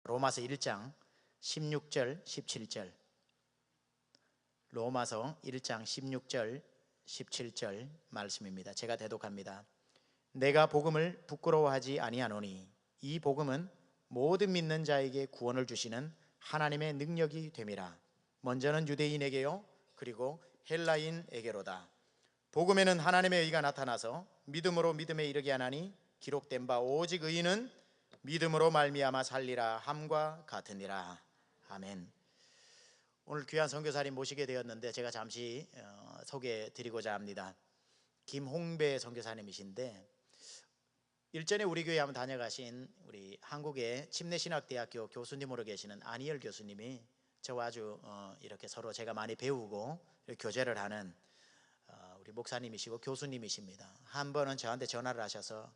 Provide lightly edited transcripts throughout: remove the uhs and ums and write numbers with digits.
로마서 1장 16절 17절, 로마서 1장 16절 17절 말씀입니다. 제가 대독합니다. 내가 복음을 부끄러워하지 아니하노니 이 복음은 모든 믿는 자에게 구원을 주시는 하나님의 능력이 됨이라. 먼저는 유대인에게요 그리고 헬라인에게로다. 복음에는 하나님의 의가 나타나서 믿음으로 믿음에 이르게 하나니 기록된 바 오직 의인은 믿음으로 말미암아 살리라 함과 같으니라. 아멘. 오늘 귀한 선교사님 모시게 되었는데 제가 잠시 소개해 드리고자 합니다. 김홍배 선교사님이신데 일전에 우리 교회 한번 다녀가신 우리 한국의 침례신학대학교 교수님으로 계시는 안희열 교수님이 저와 아주 이렇게 서로 제가 많이 배우고 교제를 하는 우리 목사님이시고 교수님이십니다. 한 번은 저한테 전화를 하셔서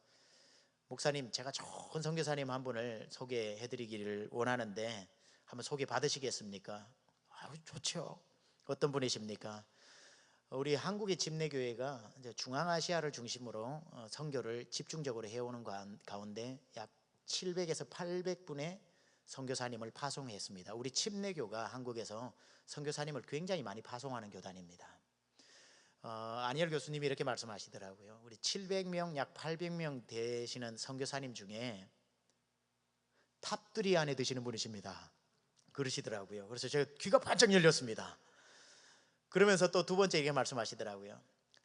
목사님, 제가 좋은 선교사님 한 분을 소개해 드리기를 원하는데 한번 소개 받으시겠습니까? 좋죠. 어떤 분이십니까? 우리 한국의 침례교회가 이제 중앙아시아를 중심으로 선교를 집중적으로 해오는 가운데 약 700에서 800분의 선교사님을 파송했습니다. 우리 침례교가 한국에서 선교사님을 굉장히 많이 파송하는 교단입니다. 안희열 교수님이 이렇게 말씀하시더라고요. 우리 700명, 약 800명 되시는 선교사님 중에 탑3 안에 드시는 분이십니다. 그러시더라고요. 그래서 제가 귀가 반짝 열렸습니다. 그러면서 또 두 번째 이렇게 말씀하시더라고요.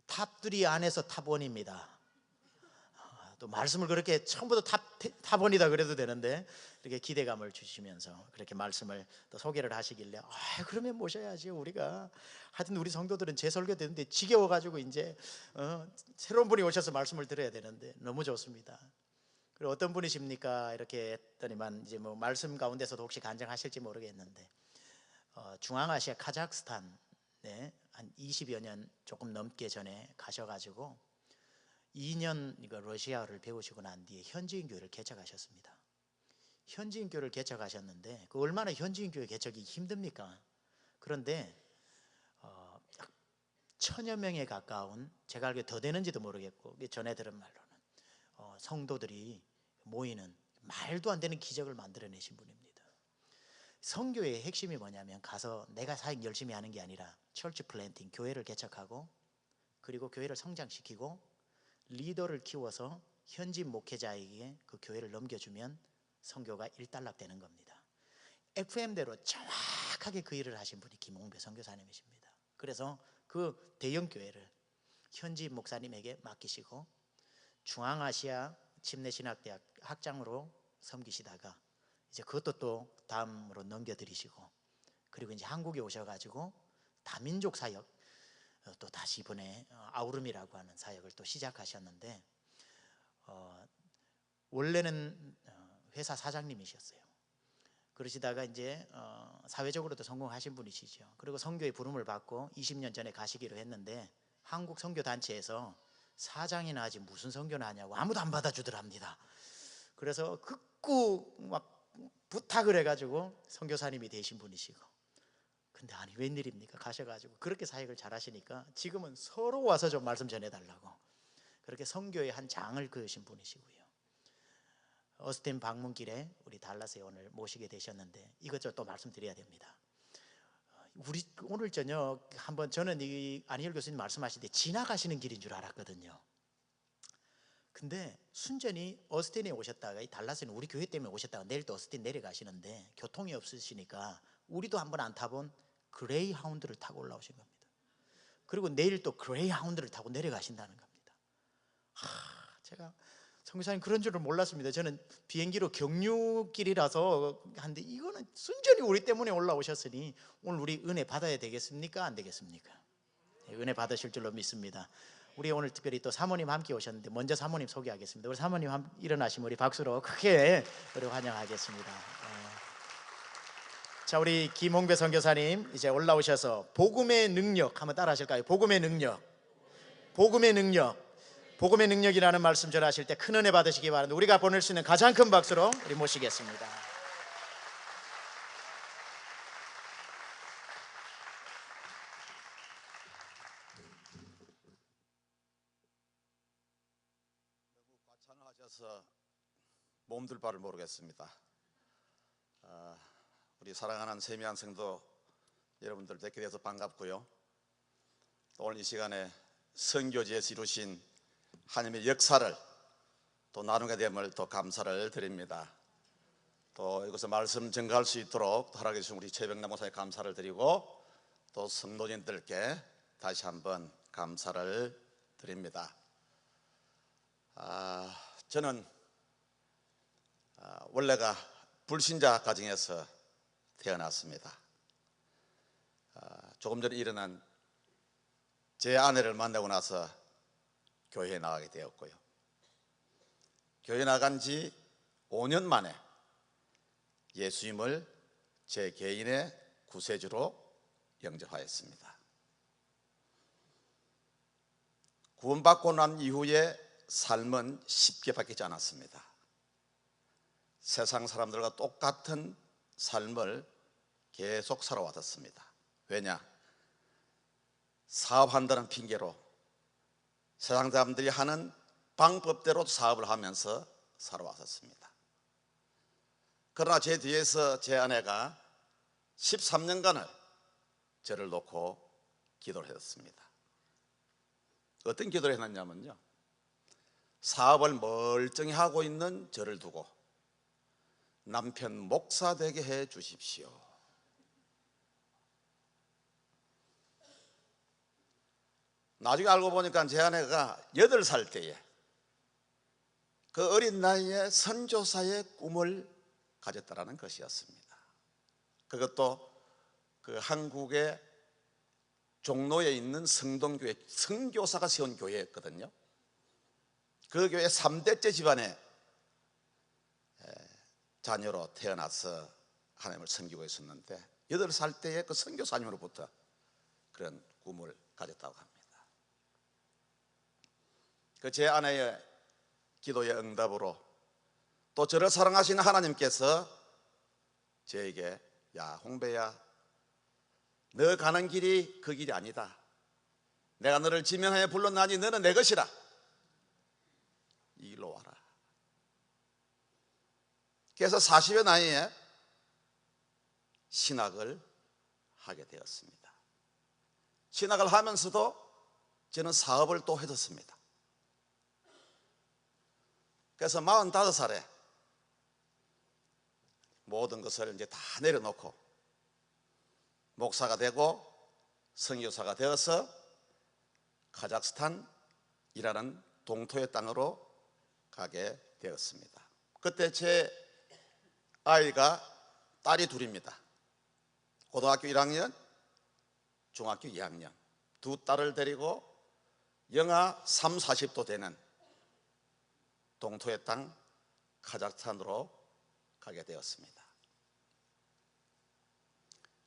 탑3 안에서 탑1입니다. 또 말씀을 그렇게 처음부터 탑1이다 그래도 되는데 이렇게 기대감을 주시면서 그렇게 말씀을 또 소개를 하시길래 그러면 모셔야지. 우리가 하여튼 우리 성도들은 제 설교 되는데 지겨워가지고 이제 새로운 분이 오셔서 말씀을 들어야 되는데 너무 좋습니다. 그리고 어떤 분이십니까? 이렇게 했더니만 이제 뭐 말씀 가운데서도 혹시 간증하실지 모르겠는데 중앙아시아 카자흐스탄에 한 20여 년 조금 넘게 전에 가셔가지고 2년 러시아어를 배우시고 난 뒤에 현지인 교회를 개척하셨습니다. 현지인 교회를 개척하셨는데 그 얼마나 현지인 교회 개척이 힘듭니까? 그런데 1000여 명에 가까운, 제가 알기로 더 되는지도 모르겠고 전해 들은 말로는 성도들이 모이는 말도 안 되는 기적을 만들어내신 분입니다. 선교의 핵심이 뭐냐면 가서 내가 사역 열심히 하는 게 아니라 철치 플랜팅, 교회를 개척하고 그리고 교회를 성장시키고 리더를 키워서 현지 목회자에게 그 교회를 넘겨주면 선교가 일단락되는 겁니다. FM대로 정확하게 그 일을 하신 분이 김홍배 선교사님이십니다. 그래서 그 대형 교회를 현지 목사님에게 맡기시고 중앙아시아 침례신학대학 학장으로 섬기시다가 이제 그것도 또 다음으로 넘겨드리시고 그리고 이제 한국에 오셔가지고 다민족 사역 또 다시 이번에 아우름이라고 하는 사역을 또 시작하셨는데 원래는 회사 사장님이셨어요. 그러시다가 이제 사회적으로도 성공하신 분이시죠. 그리고 선교의 부름을 받고 20년 전에 가시기로 했는데 한국 선교단체에서 사장이나 하지 무슨 선교나 하냐고 아무도 안 받아주더랍니다. 그래서 극구 막 부탁을 해가지고 선교사님이 되신 분이시고 근데 아니 웬일입니까? 가셔가지고 그렇게 사역을 잘 하시니까 지금은 서로 와서 좀 말씀 전해달라고 그렇게 선교의 한 장을 그으신 분이시고요. 어스틴 방문길에 우리 달라스에 오늘 모시게 되셨는데 이것저것 또 말씀드려야 됩니다. 우리 오늘 저녁 한번 저는 이 안희열 교수님 말씀하실 때 지나가시는 길인 줄 알았거든요. 근데 순전히 어스틴에 오셨다가 이 달라스는 우리 교회 때문에 오셨다가 내일 또 어스틴 내려가시는데 교통이 없으시니까 우리도 한번 안 타본 그레이하운드를 타고 올라오신 겁니다. 그리고 내일 또 그레이하운드를 타고 내려가신다는 겁니다. 제가 선교사님 그런 줄은 몰랐습니다. 저는 비행기로 경유길이라서 한데 이거는 순전히 우리 때문에 올라오셨으니 오늘 우리 은혜 받아야 되겠습니까? 안 되겠습니까? 은혜 받으실 줄로 믿습니다. 우리 오늘 특별히 또 사모님 함께 오셨는데 먼저 사모님 소개하겠습니다. 우리 사모님 일어나시면 우리 박수로 크게 우리 환영하겠습니다. 자, 우리 김홍배 선교사님 이제 올라오셔서 복음의 능력 한번 따라 하실까요? 복음의 능력, 복음의 능력, 복음의 능력이라는 말씀 전하실 때 큰 은혜 받으시기 바랍니다. 우리가 보낼 수 있는 가장 큰 박수로 우리 모시겠습니다. 너무 과찬하셔서 몸둘 바를 모르겠습니다. 우리 사랑하는 세미한 성도 여러분들 뵙게 돼서 반갑고요. 또 오늘 이 시간에 선교지에서 이루신 하나님의 역사를 또 나누게 됨을 또 감사를 드립니다. 또 이곳에 말씀 전가할 수 있도록 허락해 주신 우리 최병남 목사님 감사를 드리고 또 성도님들께 다시 한번 감사를 드립니다. 저는 원래가 불신자 가정에서 태어났습니다. 조금 전에 일어난 제 아내를 만나고 나서 교회에 나가게 되었고요. 교회 나간 지 5년 만에 예수님을 제 개인의 구세주로 영접하였습니다. 구원받고 난 이후에 삶은 쉽게 바뀌지 않았습니다. 세상 사람들과 똑같은 삶을 계속 살아왔습니다. 왜냐? 사업한다는 핑계로 세상 사람들이 하는 방법대로 사업을 하면서 살아왔습니다. 그러나 제 뒤에서 제 아내가 13년간을 저를 놓고 기도를 했습니다. 어떤 기도를 했느냐면요, 사업을 멀쩡히 하고 있는 저를 두고 남편 목사 되게 해 주십시오. 나중에 알고 보니까 제 아내가 8살 때에 그 어린 나이에 선교사의 꿈을 가졌다라는 것이었습니다. 그것도 그 한국의 종로에 있는 성동교회 선교사가 세운 교회였거든요. 그 교회 3대째 집안의 자녀로 태어나서 하나님을 섬기고 있었는데 8살 때에 그 선교사님으로부터 그런 꿈을 가졌다고 합니다. 그 제 아내의 기도의 응답으로 또 저를 사랑하시는 하나님께서 저에게, 야 홍배야, 너 가는 길이 그 길이 아니다. 내가 너를 지명하여 불렀나니 너는 내 것이라. 이 길로 와라. 그래서 40의 나이에 신학을 하게 되었습니다. 신학을 하면서도 저는 사업을 또 해뒀습니다. 그래서 45살에 모든 것을 이제 다 내려놓고 목사가 되고 선교사가 되어서 카자흐스탄이라는 동토의 땅으로 가게 되었습니다. 그때 제 아이가 딸이 둘입니다. 고등학교 1학년, 중학교 2학년 두 딸을 데리고 영하 3, 40도 되는 동토의 땅 카자흐스탄으로 가게 되었습니다.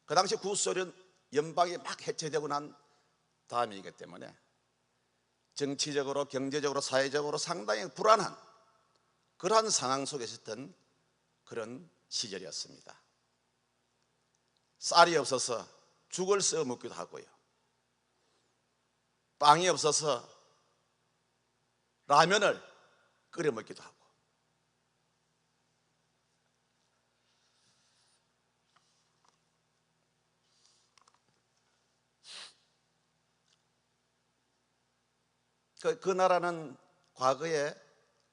그 당시 구소련 연방이 막 해체되고 난 다음이기 때문에 정치적으로 경제적으로 사회적으로 상당히 불안한 그러한 상황 속에 있었던 그런 시절이었습니다. 쌀이 없어서 죽을 써 먹기도 하고요, 빵이 없어서 라면을 끓여 먹기도 하고, 그 나라는 과거에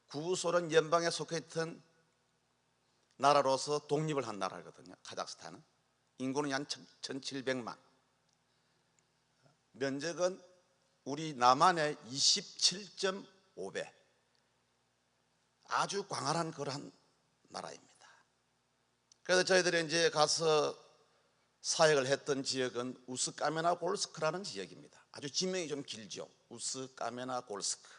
구소련 연방에 속해 있던 나라로서 독립을 한 나라거든요. 카자흐스탄은 인구는 한 1700만, 면적은 우리 남한의 27.5배, 아주 광활한 그러한 나라입니다. 그래서 저희들이 이제 가서 사역을 했던 지역은 우스카메나 골스크라는 지역입니다. 아주 지명이 좀 길죠. 우스카메나 골스크.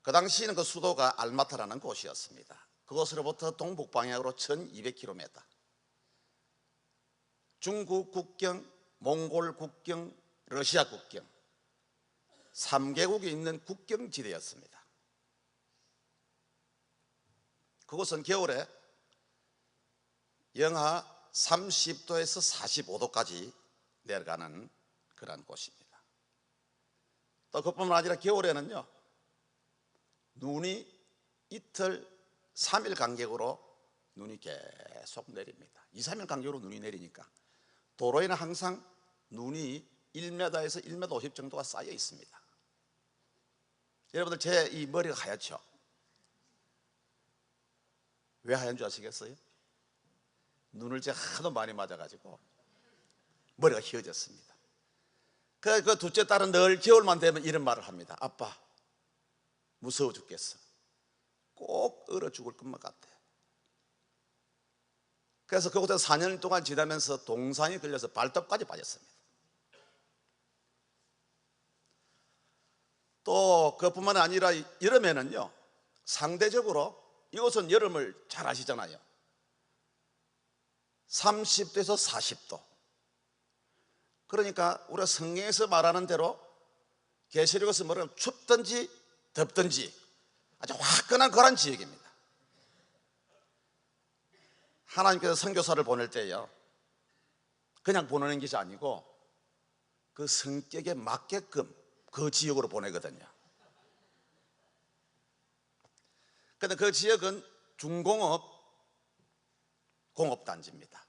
그 당시에는 그 수도가 알마타라는 곳이었습니다. 그곳으로부터 동북 방향으로 1200km, 중국 국경, 몽골 국경, 러시아 국경 3개국이 있는 국경지대였습니다. 그곳은 겨울에 영하 30도에서 45도까지 내려가는 그런 곳입니다. 또 그뿐만 아니라 겨울에는요, 눈이 이틀 3일 간격으로 눈이 계속 내립니다. 2, 3일 간격으로 눈이 내리니까 도로에는 항상 눈이 1m에서 1m 50 정도가 쌓여 있습니다. 여러분들 제 이 머리가 하얗죠? 왜 하얀 줄 아시겠어요? 눈을 제가 하도 많이 맞아가지고 머리가 휘어졌습니다. 그 둘째 딸은 늘 겨울만 되면 이런 말을 합니다. 아빠, 무서워 죽겠어. 꼭 얼어 죽을 것만 같아. 그래서 그곳에서 4년 동안 지나면서 동상에 걸려서 발톱까지 빠졌습니다. 또 그뿐만 아니라 여름에는요, 상대적으로 이곳은 여름을 잘 아시잖아요. 30도에서 40도. 그러니까 우리가 성경에서 말하는 대로 계시록에서 말하면 춥든지 덥든지 아주 화끈한 그런 지역입니다. 하나님께서 선교사를 보낼 때요, 그냥 보내는 것이 아니고 그 성격에 맞게끔 그 지역으로 보내거든요. 그런데 그 지역은 중공업 공업단지입니다.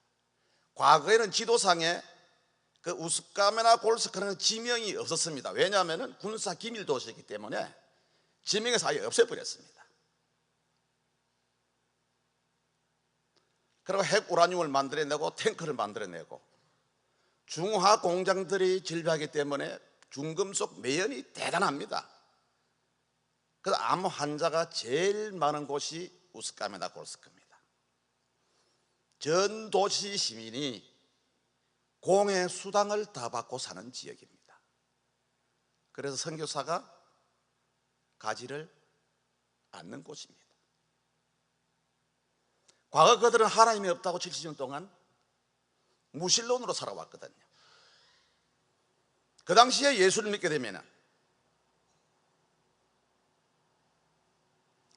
과거에는 지도상에 그 우스카메나 골스크라는 지명이 없었습니다. 왜냐하면 군사 기밀 도시이기 때문에 지명에서 아예 없애버렸습니다. 그리고 핵 우라늄을 만들어내고 탱크를 만들어내고 중화 공장들이 질비하기 때문에 중금속 매연이 대단합니다. 그래서 암 환자가 제일 많은 곳이 우스카메나 골스크입니다. 전 도시 시민이 공해 수당을 다 받고 사는 지역입니다. 그래서 선교사가 가지를 않는 곳입니다. 과거 그들은 하나님이 없다고 70년 동안 무신론으로 살아왔거든요. 그 당시에 예수를 믿게 되면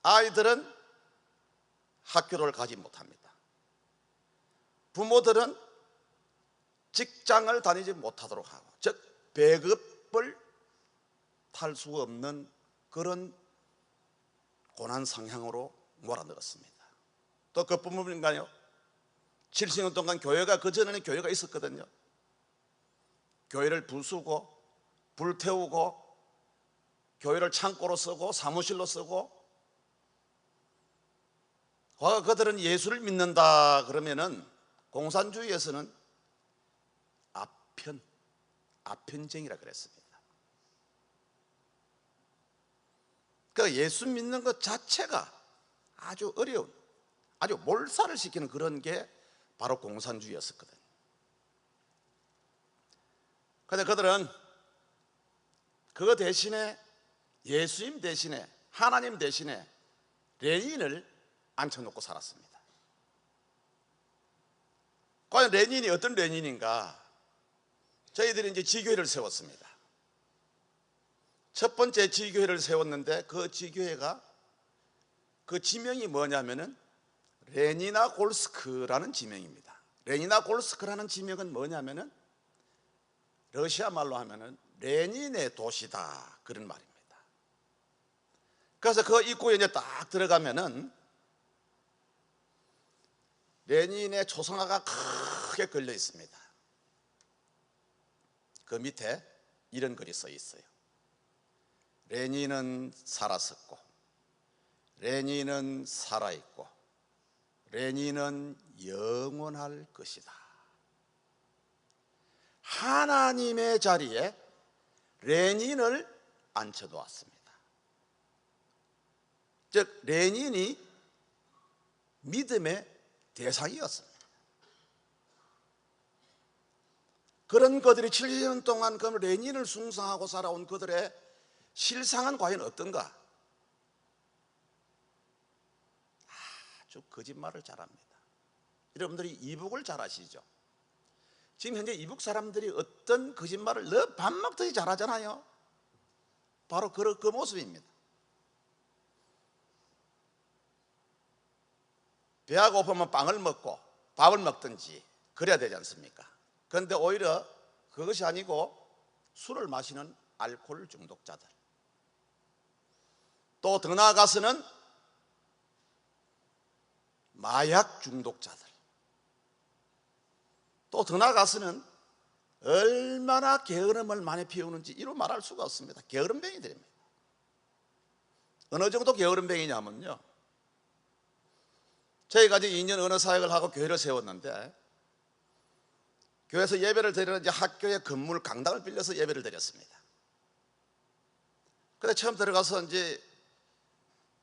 아이들은 학교를 가지 못합니다. 부모들은 직장을 다니지 못하도록 하고, 즉 배급을 탈 수 없는 그런 고난 상향으로 몰아넣었습니다. 또 그뿐만인가요? 70년 동안 교회가, 그전에는 교회가 있었거든요. 교회를 부수고 불태우고 교회를 창고로 쓰고 사무실로 쓰고, 과거 그들은 예수를 믿는다 그러면은 공산주의에서는 아편쟁이라 그랬습니다. 그러니까 예수 믿는 것 자체가 아주 어려운, 아주 몰살을 시키는 그런 게 바로 공산주의였었거든요. 그런데 그들은 그거 대신에, 예수님 대신에, 하나님 대신에 레닌을 앉혀놓고 살았습니다. 과연 레닌이 어떤 레닌인가? 저희들이 이제 지교회를 세웠습니다. 첫 번째 지교회를 세웠는데 그 지교회가 그 지명이 뭐냐면은 레니나골스크라는 지명입니다. 레니나골스크라는 지명은 뭐냐면은 러시아 말로 하면은 레닌의 도시다, 그런 말입니다. 그래서 그 입구에 이제 딱 들어가면은 레닌의 초상화가 크게 걸려 있습니다. 그 밑에 이런 글이 써 있어요. 레닌은 살았었고, 레닌은 살아있고, 레닌은 영원할 것이다. 하나님의 자리에 레닌을 앉혀놓았습니다. 즉 레닌이 믿음의 대상이었습니다. 그런 그들이 70년 동안 그 레닌을 숭상하고 살아온 그들의 실상은 과연 어떤가? 아주 거짓말을 잘합니다. 여러분들이 이북을 잘 아시죠? 지금 현재 이북 사람들이 어떤 거짓말을 늘 밥 먹듯이 잘하잖아요. 바로 그 모습입니다. 배가 고프면 빵을 먹고 밥을 먹든지 그래야 되지 않습니까? 그런데 오히려 그것이 아니고 술을 마시는 알코올 중독자들, 또 더 나아가서는 마약 중독자들, 또 더 나아가서는 얼마나 게으름을 많이 피우는지 이루 말할 수가 없습니다. 게으름뱅이들입니다. 어느 정도 게으름뱅이냐면요, 저희가 이제 2년 언어 사역을 하고 교회를 세웠는데, 교회에서 예배를 드리는 이제 학교의 건물 강당을 빌려서 예배를 드렸습니다. 근데 처음 들어가서 이제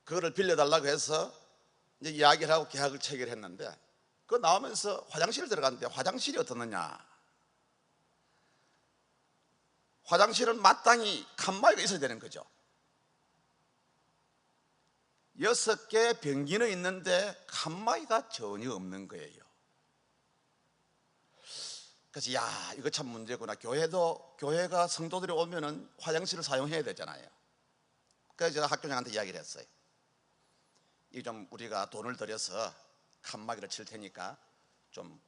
그거를 빌려달라고 해서 이제 이야기를 하고 계약을 체결했는데, 그 나오면서 화장실을 들어갔는데 화장실이 어떻느냐, 화장실은 마땅히 칸막이가 있어야 되는 거죠. 6개 변기는 있는데 칸막이가 전혀 없는 거예요. 그래서 야, 이거 참 문제구나. 교회가 성도들이 오면은 화장실을 사용해야 되잖아요. 그래서 제가 학교장한테 이야기를 했어요. 이 좀 우리가 돈을 들여서 칸막이를 칠 테니까 좀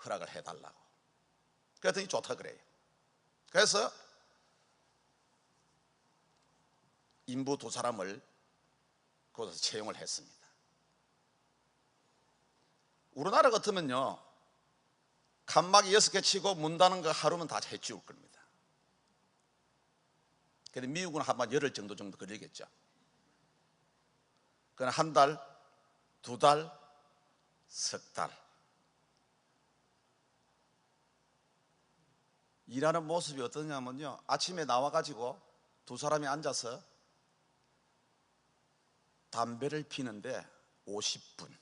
허락을 해달라고. 그랬더니 좋다 그래요. 그래서 인부 2사람을 그곳에서 채용을 했습니다. 우리나라 같으면요, 칸막이 6개 치고 문 닫는 거 하루면 다 해치울 겁니다. 근데 미국은 한번 열흘 정도 걸리겠죠. 그건 1달, 2달, 석 달. 일하는 모습이 어떠냐면요, 아침에 나와가지고 2사람이 앉아서 담배를 피는데 50분,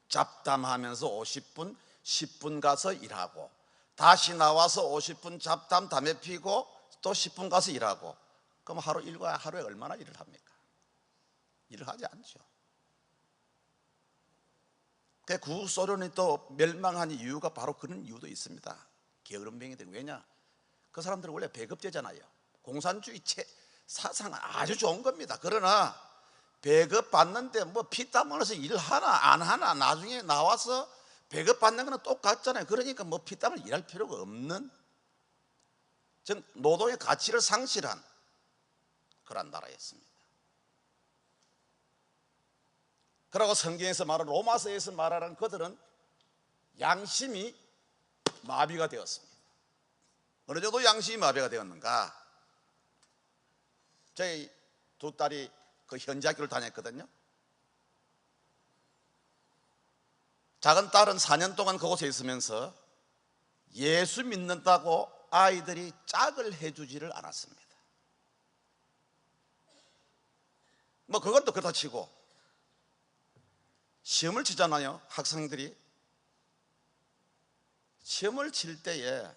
잡담하면서 50분, 10분 가서 일하고, 다시 나와서 50분 잡담, 담배 피고 또 10분 가서 일하고. 그럼 하루에 얼마나 일을 합니까? 일을 하지 않죠. 구소련이 또 멸망한 이유가 바로 그런 이유도 있습니다. 게으름뱅이들. 왜냐? 그 사람들은 원래 배급제잖아요. 공산주의 사상은 아주 좋은 겁니다. 그러나 배급 받는데 뭐 피땀 흘려서 일을 하나 안 하나 나중에 나와서 배급 받는 거는 똑같잖아요. 그러니까 뭐 피땀을 일할 필요가 없는, 즉 노동의 가치를 상실한 그런 나라였습니다. 그러고 성경에서 말하는, 로마서에서 말하는 그들은 양심이 마비가 되었습니다. 어느 정도 양심이 마비가 되었는가? 저희 2딸이 그 현지학교를 다녔거든요. 작은 딸은 4년 동안 그곳에 있으면서 예수 믿는다고 아이들이 짝을 해주지를 않았습니다. 뭐 그건 또 그렇다 치고, 시험을 치잖아요. 학생들이 시험을 칠 때에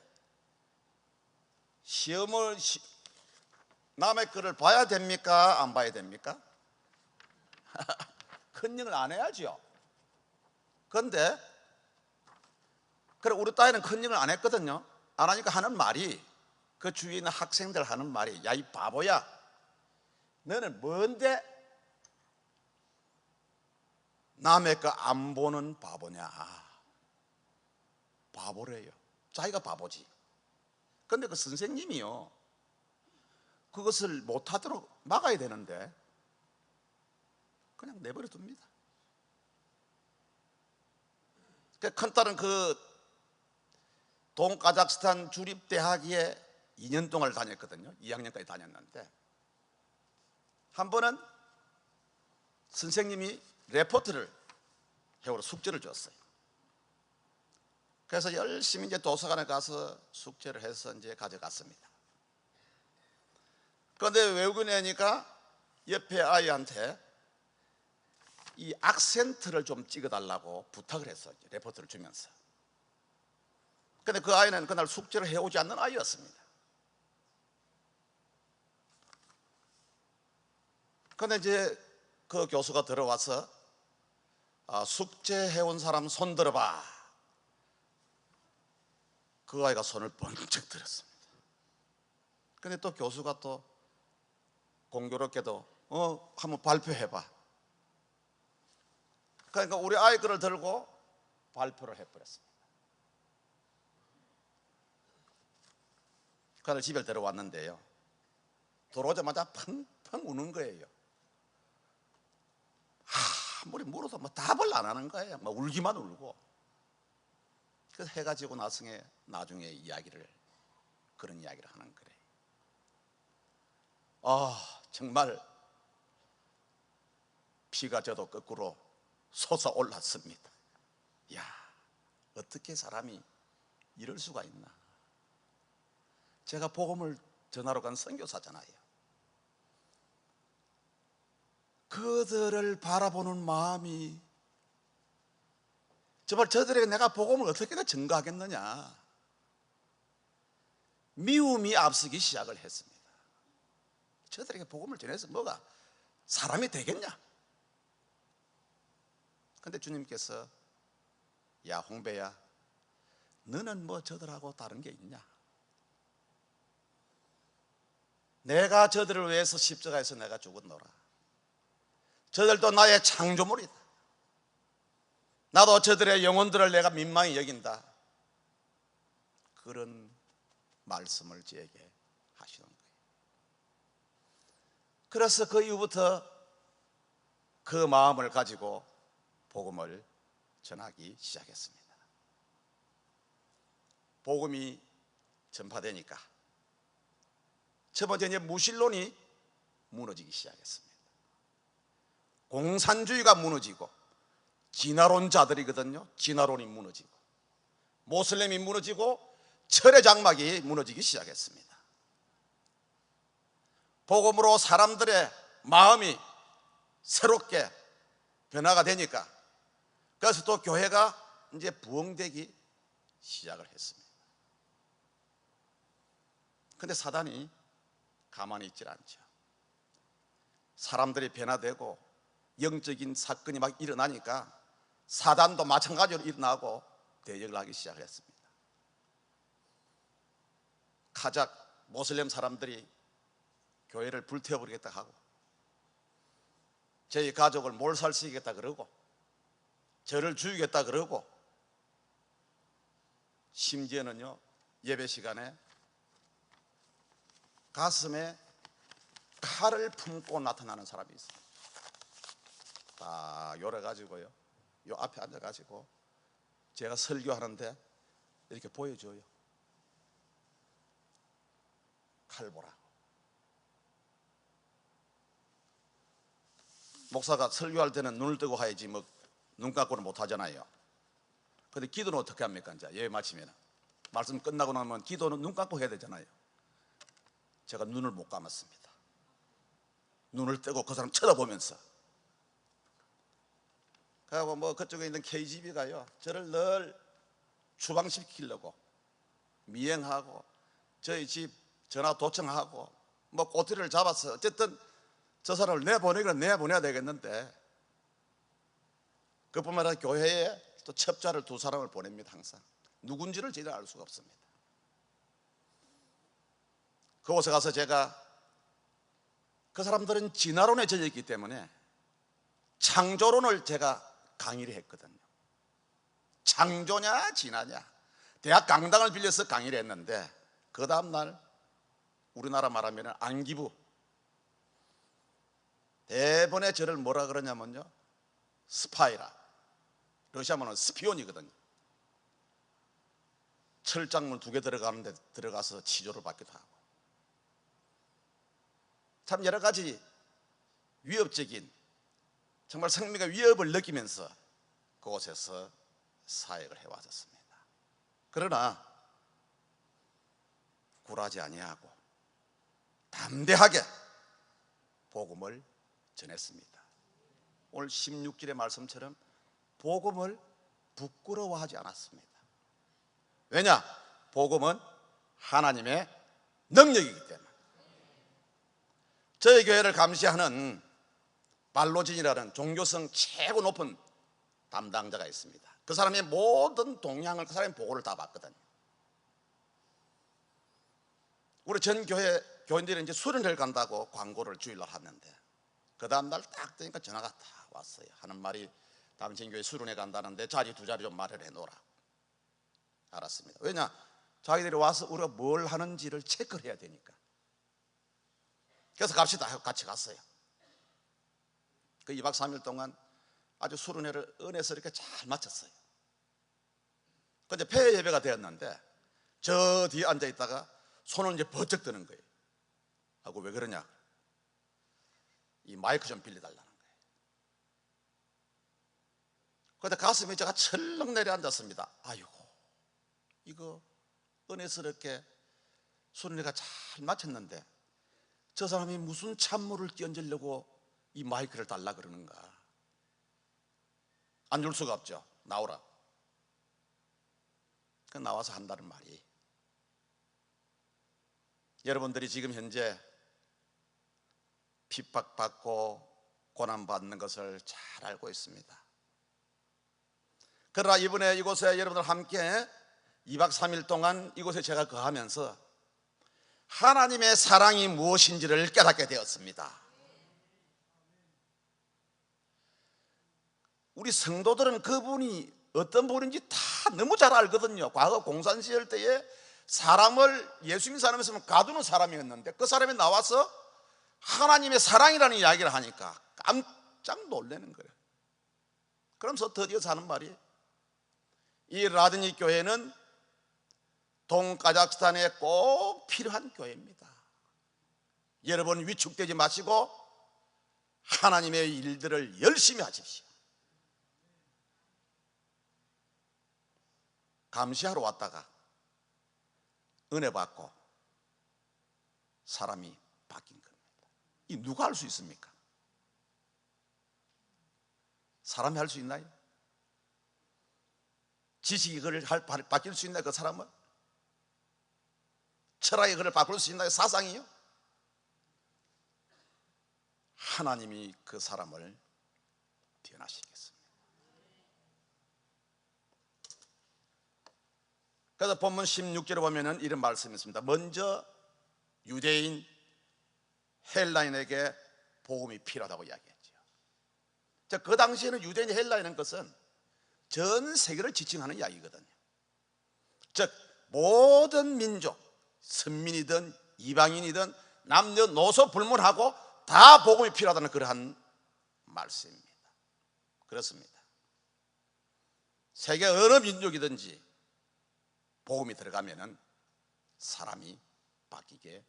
남의 거를 봐야 됩니까? 안 봐야 됩니까? 컨닝을 안 해야죠. 그런데 그래, 우리 딸은 컨닝을 안 했거든요. 안 하니까 하는 말이, 그 주위에 있는 학생들 하는 말이, 야 이 바보야, 너는 뭔데 남의 거 안 보는 바보냐. 바보래요. 자기가 바보지. 그런데 그 선생님이요, 그것을 못하도록 막아야 되는데 그냥 내버려 둡니다. 큰딸은 그 동카자흐스탄 주립대학에 2년 동안 다녔거든요. 2학년까지 다녔는데, 한 번은 선생님이 레포트를 해오러 숙제를 줬어요. 그래서 열심히 이제 도서관에 가서 숙제를 해서 이제 가져갔습니다. 그런데 외국인 애니까 옆에 아이한테 이 악센트를 좀 찍어달라고 부탁을 했어요. 레포트를 주면서. 그런데 그 아이는 그날 숙제를 해오지 않는 아이였습니다. 그런데 이제 그 교수가 들어와서 숙제해온 사람 손 들어봐. 그 아이가 손을 번쩍 들었습니다. 그런데 또 교수가 또 공교롭게도 한번 발표해봐. 그러니까 우리 아이 거를 들고 발표를 해버렸습니다. 그날 집에 데려왔는데요, 들어오자마자 펑펑 우는 거예요. 아무리 물어도 뭐 답을 안 하는 거예요. 뭐 울기만 울고. 그래서 해가 지고 나중에 이야기를, 그런 이야기를 하는 거래요. 정말 피가 저도 거꾸로 솟아올랐습니다. 야, 어떻게 사람이 이럴 수가 있나. 제가 복음을 전하러 간 선교사잖아요. 그들을 바라보는 마음이, 정말 저들에게 내가 복음을 어떻게 증거하겠느냐, 미움이 앞서기 시작을 했습니다. 저들에게 복음을 전해서 뭐가 사람이 되겠냐. 근데 주님께서, 야 홍배야, 너는 뭐 저들하고 다른 게 있냐. 내가 저들을 위해서 십자가에서 내가 죽었노라. 저들도 나의 창조물이다. 나도 저들의 영혼들을 내가 민망히 여긴다. 그런 말씀을 저에게 하시는 거예요. 그래서 그 이후부터 그 마음을 가지고 복음을 전하기 시작했습니다. 복음이 전파되니까 첫 번째 이제 무신론이 무너지기 시작했습니다. 공산주의가 무너지고, 진화론자들이거든요. 진화론이 무너지고, 모슬렘이 무너지고, 철의 장막이 무너지기 시작했습니다. 복음으로 사람들의 마음이 새롭게 변화가 되니까, 그래서 또 교회가 이제 부흥되기 시작을 했습니다. 그런데 사단이 가만히 있질 않죠. 사람들이 변화되고 영적인 사건이 막 일어나니까 사단도 마찬가지로 일어나고 대적을 하기 시작했습니다. 카작 모슬렘 사람들이 교회를 불태워버리겠다 하고, 저희 가족을 몰살시키겠다 그러고, 저를 죽이겠다 그러고, 심지어는요 예배 시간에 가슴에 칼을 품고 나타나는 사람이 있어요. 딱 요래가지고요, 요 앞에 앉아가지고 제가 설교하는데 이렇게 보여줘요. 칼 보라고. 목사가 설교할 때는 눈을 뜨고 해야지 뭐 눈 감고는 못 하잖아요. 근데 기도는 어떻게 합니까? 이제 예배 마치면 말씀 끝나고 나면 기도는 눈 감고 해야 되잖아요. 제가 눈을 못 감았습니다. 눈을 뜨고 그 사람 쳐다보면서, 그리고 뭐 그쪽에 있는 KGB가요 저를 늘 추방시키려고 미행하고, 저희 집 전화 도청하고, 뭐 꼬투리를 잡아서 어쨌든 저 사람을 내보내야 되겠는데, 그뿐만 아니라 교회에 또 첩자를 2사람을 보냅니다. 항상 누군지를 저희는 알 수가 없습니다. 그곳에 가서 제가, 그 사람들은 진화론에 젖어있기 때문에 창조론을 제가 강의를 했거든요. 창조냐 진화냐, 대학 강당을 빌려서 강의를 했는데, 그 다음날 우리나라 말하면 안기부 대번에 저를 뭐라 그러냐면요, 스파이라, 러시아 말은 스피온이거든요. 철장문 2개 들어가는데 들어가서 치조를 받기도 하고, 참 여러 가지 위협적인, 정말 생명의 위협을 느끼면서 그곳에서 사역을 해왔었습니다. 그러나 굴하지 아니하고 담대하게 복음을 전했습니다. 오늘 16절의 말씀처럼 복음을 부끄러워하지 않았습니다. 왜냐? 복음은 하나님의 능력이기 때문에. 저희 교회를 감시하는 발로진이라는 종교성 최고 높은 담당자가 있습니다. 그 사람의 모든 동향을 그 사람의 보고를 다 봤거든요. 우리 전 교회 교인들이 이제 수련회를 간다고 광고를 주일날 하는데, 그 다음날 딱 되니까 전화가 다 왔어요. 하는 말이, 당신 교회 수련회 간다는데 자리 2자리 좀 마련해 놓으라. 알았습니다. 왜냐? 자기들이 와서 우리가 뭘 하는지를 체크를 해야 되니까. 그래서 갑시다 하고 같이 갔어요. 그 2박 3일 동안 아주 수련회를 은혜스럽게 잘 마쳤어요. 근데 폐회 예배가 되었는데 저 뒤에 앉아 있다가 손을 이제 번쩍 드는 거예요. 하고 왜 그러냐? 이 마이크 좀 빌려달라는 거예요. 그런데 가슴이 제가 철렁 내려앉았습니다. 아이고, 이거 은혜스럽게 수련회가 잘 마쳤는데 저 사람이 무슨 찬물을 끼얹으려고 이 마이크를 달라 그러는가? 안 줄 수가 없죠. 나오라. 그 나와서 한다는 말이, 여러분들이 지금 현재 핍박받고 고난받는 것을 잘 알고 있습니다. 그러나 이번에 이곳에 여러분들 함께 2박 3일 동안 이곳에 제가 거하면서 하나님의 사랑이 무엇인지를 깨닫게 되었습니다. 우리 성도들은 그분이 어떤 분인지 다 너무 잘 알거든요. 과거 공산시절 때에 사람을, 예수님 사람이었으면 가두는 사람이었는데 그 사람이 나와서 하나님의 사랑이라는 이야기를 하니까 깜짝 놀라는 거예요. 그러면서 드디어 하는 말이, 이 라드니 교회는 동카자흐스탄에 꼭 필요한 교회입니다. 여러분 위축되지 마시고 하나님의 일들을 열심히 하십시오. 감시하러 왔다가 은혜 받고 사람이 바뀐 겁니다. 이 누가 할 수 있습니까? 사람이 할 수 있나요? 지식이 그를 바뀔 수 있나요? 그 사람은? 철학이 그를 바꿀 수 있나요? 사상이요? 하나님이 그 사람을 변화시키겠습니다. 그래서 본문 16절에 보면은 이런 말씀이 있습니다. 먼저 유대인 헬라인에게 복음이 필요하다고 이야기했죠. 그 당시에는 유대인 헬라인은 것은 전 세계를 지칭하는 이야기거든요. 즉 모든 민족, 선민이든 이방인이든 남녀노소 불문하고 다 복음이 필요하다는 그러한 말씀입니다. 그렇습니다. 세계 어느 민족이든지 복음이 들어가면은 사람이 바뀌게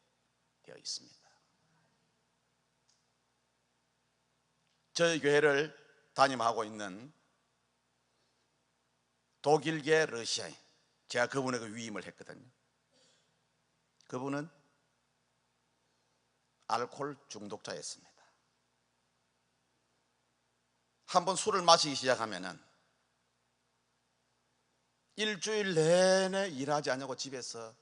되어 있습니다. 저희 교회를 담임하고 있는 독일계 러시아인, 제가 그분에게 위임을 했거든요. 그분은 알코올 중독자였습니다. 한번 술을 마시기 시작하면은 일주일 내내 일하지 않냐고 집에서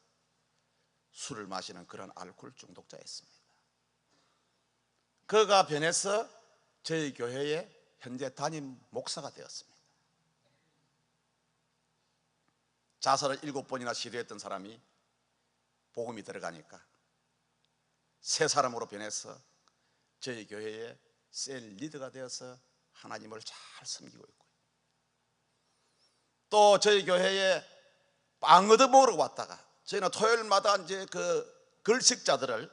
술을 마시는 그런 알코올 중독자였습니다. 그가 변해서 저희 교회의 현재 담임 목사가 되었습니다. 자살을 7번이나 시도했던 사람이 복음이 들어가니까 새 사람으로 변해서 저희 교회의 셀 리더가 되어서 하나님을 잘 섬기고 있고요. 또 저희 교회에 빵 얻어 먹으러 왔다가, 저희는 토요일마다 이제 그 글식자들을,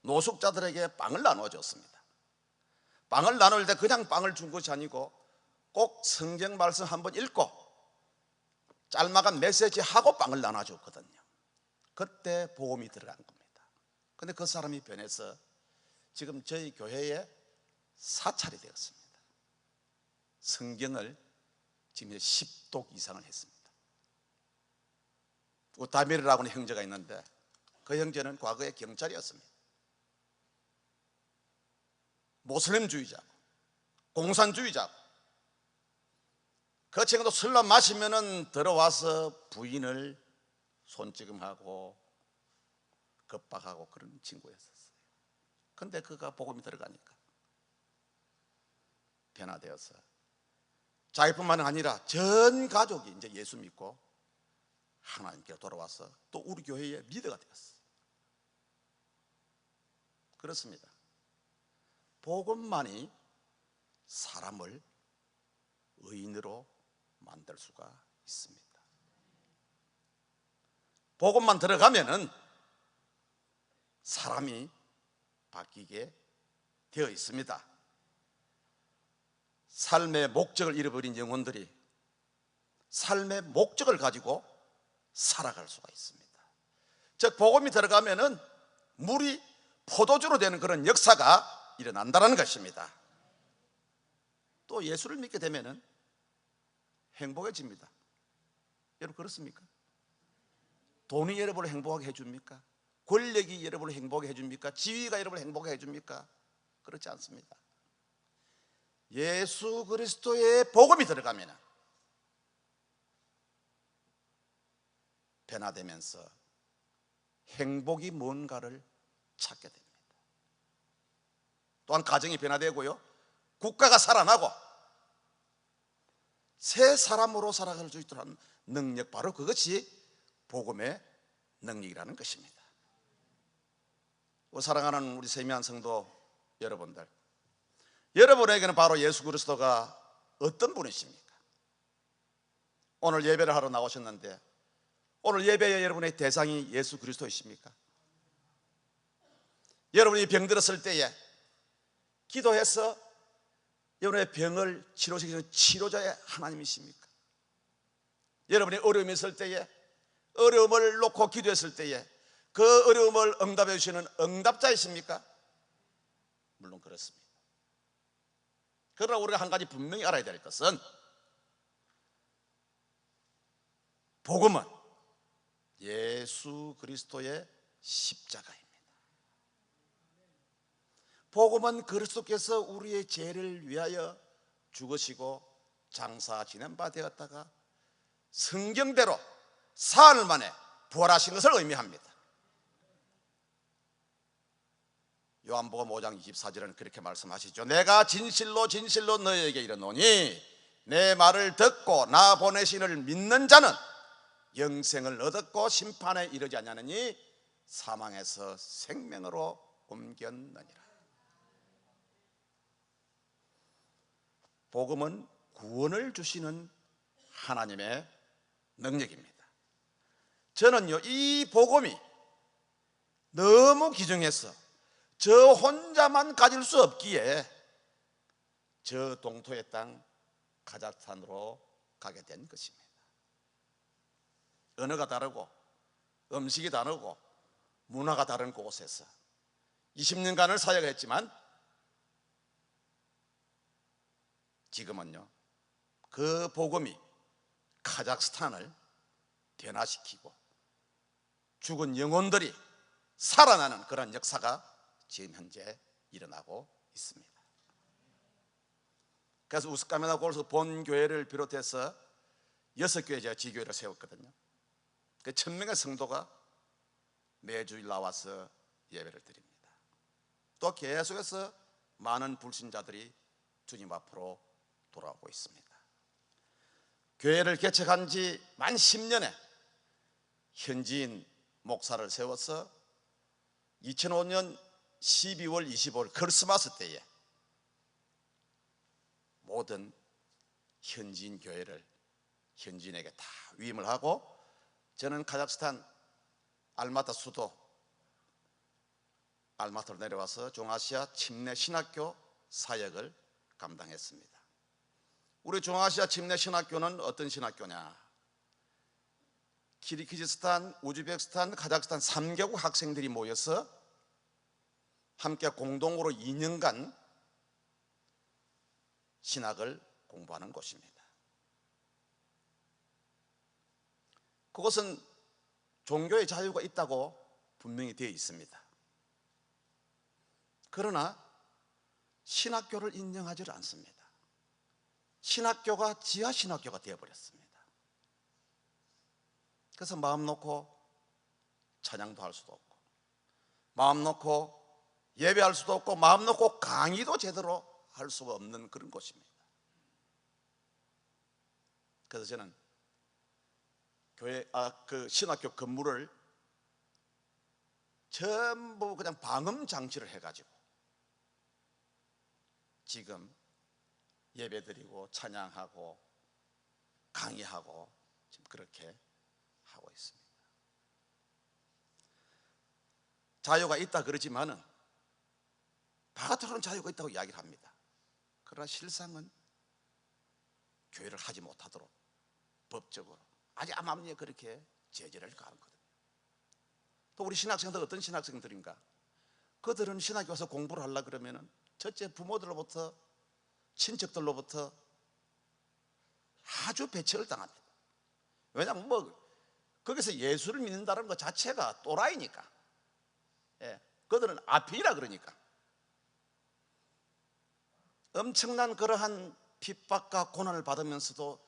노숙자들에게 빵을 나눠줬습니다. 빵을 나눌 때 그냥 빵을 준 것이 아니고 꼭 성경 말씀 한번 읽고 짤막한 메시지 하고 빵을 나눠줬거든요. 그때 복음이 들어간 겁니다. 그런데 그 사람이 변해서 지금 저희 교회에 사찰이 되었습니다. 성경을 지금 10독 이상을 했습니다. 우타미르라고 하는 형제가 있는데 그 형제는 과거에 경찰이었습니다. 모슬림주의자고 공산주의자고, 그 친구도 술만 마시면은 들어와서 부인을 손찌검하고 겁박하고 그런 친구였었어요. 근데 그가 복음이 들어가니까 변화되어서 자기뿐만 아니라 전 가족이 이제 예수 믿고 하나님께 돌아와서 또 우리 교회의 리더가 되었어요. 그렇습니다. 복음만이 사람을 의인으로 만들 수가 있습니다. 복음만 들어가면은 사람이 바뀌게 되어 있습니다. 삶의 목적을 잃어버린 영혼들이 삶의 목적을 가지고 살아갈 수가 있습니다. 즉 복음이 들어가면은 물이 포도주로 되는 그런 역사가 일어난다는 것입니다. 또 예수를 믿게 되면은 행복해집니다. 여러분 그렇습니까? 돈이 여러분을 행복하게 해줍니까? 권력이 여러분을 행복하게 해줍니까? 지위가 여러분을 행복하게 해줍니까? 그렇지 않습니다. 예수 그리스도의 복음이 들어가면 변화되면서 행복이 뭔가를 찾게 됩니다. 또한 가정이 변화되고요, 국가가 살아나고 새 사람으로 살아갈 수 있도록 하는 능력, 바로 그것이 복음의 능력이라는 것입니다. 사랑하는 우리 세미한 성도 여러분들, 여러분에게는 바로 예수 그리스도가 어떤 분이십니까? 오늘 예배를 하러 나오셨는데 오늘 예배에 여러분의 대상이 예수 그리스도이십니까? 여러분이 병들었을 때에 기도해서 여러분의 병을 치료시키는 치료자의 하나님이십니까? 여러분이 어려움이 있을 때에, 어려움을 놓고 기도했을 때에 그 어려움을 응답해 주시는 응답자이십니까? 물론 그렇습니다. 그러나 우리가 한 가지 분명히 알아야 될 것은 복음은 예수 그리스도의 십자가입니다. 복음은 그리스도께서 우리의 죄를 위하여 죽으시고 장사 지낸 바 되었다가 성경대로 사흘 만에 부활하신 것을 의미합니다. 요한복음 5장 24절은 그렇게 말씀하시죠. 내가 진실로 진실로 너희에게 이르노니 내 말을 듣고 나 보내신 이를 믿는 자는 영생을 얻었고 심판에 이르지 아니하느니 사망에서 생명으로 옮겼느니라. 복음은 구원을 주시는 하나님의 능력입니다. 저는요, 이 복음이 너무 귀중해서 저 혼자만 가질 수 없기에 저 동토의 땅 카자흐스탄으로 가게 된 것입니다. 언어가 다르고 음식이 다르고 문화가 다른 곳에서 20년간을 사역을 했지만 지금은요, 그 복음이 카자흐스탄을 변화시키고 죽은 영혼들이 살아나는 그런 역사가 지금 현재 일어나고 있습니다. 그래서 우스카메나 골수 본교회를 비롯해서 6교회 제가 지교회를 세웠거든요. 그 1000명의 성도가 매주일 나와서 예배를 드립니다. 또 계속해서 많은 불신자들이 주님 앞으로 돌아오고 있습니다. 교회를 개척한 지 만 10년에 현지인 목사를 세워서 2005년 12월 25일 크리스마스 때에 모든 현지인 교회를 현지인에게 다 위임을 하고 저는 카자흐스탄 알마타 수도 알마타로 내려와서 중앙아시아 침례 신학교 사역을 감당했습니다. 우리 중앙아시아 침례 신학교는 어떤 신학교냐? 키르기즈스탄, 우즈베키스탄, 카자흐스탄 3개국 학생들이 모여서 함께 공동으로 2년간 신학을 공부하는 곳입니다. 그것은 종교의 자유가 있다고 분명히 되어 있습니다. 그러나 신학교를 인정하지 않습니다. 신학교가 지하신학교가 되어버렸습니다. 그래서 마음 놓고 찬양도 할 수도 없고 마음 놓고 예배할 수도 없고 마음 놓고 강의도 제대로 할 수가 없는 그런 곳입니다. 그래서 저는 그 신학교 건물을 전부 그냥 방음 장치를 해가지고 지금 예배드리고 찬양하고 강의하고 지금 그렇게 하고 있습니다. 자유가 있다 그러지만은 바깥으로는 자유가 있다고 이야기를 합니다. 그러나 실상은 교회를 하지 못하도록 법적으로 아주 암암리에 그렇게 제재를 가하거든요. 또 우리 신학생들 어떤 신학생들인가? 그들은 신학교 와서 공부를 하려고 그러면은 첫째 부모들로부터 친척들로부터 아주 배척을 당합니다. 왜냐하면 뭐 거기서 예수를 믿는다는 것 자체가 또라이니까. 예, 그들은 아피라 그러니까. 엄청난 그러한 핍박과 고난을 받으면서도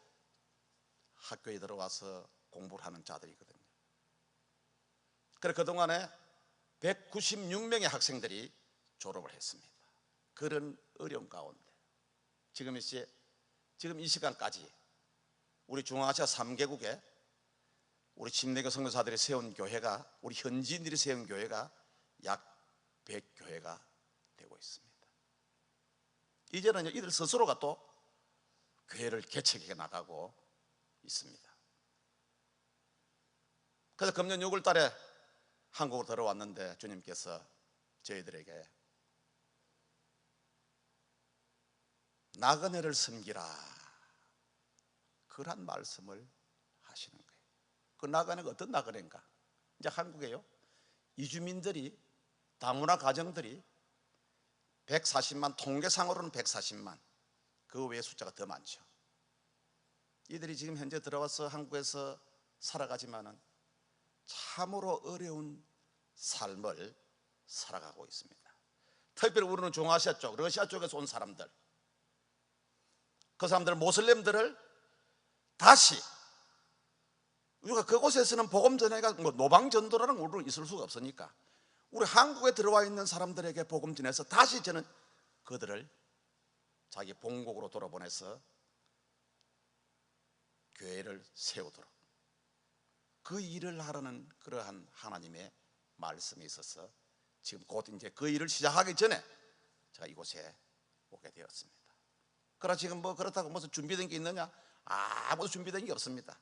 학교에 들어와서 공부를 하는 자들이거든요. 그래서 그동안에 196명의 학생들이 졸업을 했습니다. 그런 어려운 가운데 지금 이 시간까지 우리 중앙아시아 3개국에 우리 침례교 선교사들이 세운 교회가, 우리 현지인들이 세운 교회가 약 100교회가 되고 있습니다. 이제는 이들 스스로가 또 교회를 개척해 나가고 있습니다. 그래서 금년 6월 달에 한국으로 들어왔는데 주님께서 저희들에게 나그네를 섬기라, 그런 말씀을 하시는 거예요. 그 나그네가 어떤 나그네인가? 이제 한국에요, 이주민들이, 다문화 가정들이 140만, 통계상으로는 140만, 그 외의 숫자가 더 많죠. 이들이 지금 현재 들어와서 한국에서 살아가지만은 참으로 어려운 삶을 살아가고 있습니다. 특별히 우리는 중앙아시아 쪽, 러시아 쪽에서 온 사람들, 그 사람들, 모슬렘들을 다시, 우리가 그곳에서는 복음 전해가 뭐 노방 전도라는 건 우리는 있을 수가 없으니까 우리 한국에 들어와 있는 사람들에게 복음 전해서 다시 저는 그들을 자기 본국으로 돌아보내서 교회를 세우도록 그 일을 하라는 그러한 하나님의 말씀이 있어서 지금 곧 이제 그 일을 시작하기 전에 제가 이곳에 오게 되었습니다. 그러나 지금 뭐 그렇다고 무슨 준비된 게 있느냐? 아무도 준비된 게 없습니다.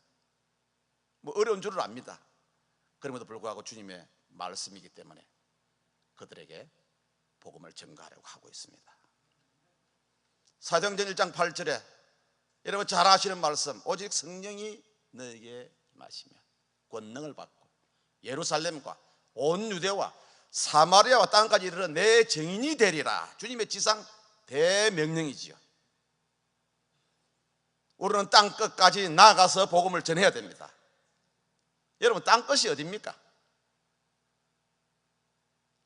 뭐 어려운 줄을 압니다. 그럼에도 불구하고 주님의 말씀이기 때문에 그들에게 복음을 전가하려고 하고 있습니다. 사도행전 1장 8절에 여러분 잘 아시는 말씀, 오직 성령이 너에게 임하시면 권능을 받고 예루살렘과 온 유대와 사마리아와 땅까지 이르러 내 증인이 되리라. 주님의 지상 대명령이지요. 우리는 땅 끝까지 나가서 복음을 전해야 됩니다. 여러분, 땅 끝이 어디입니까?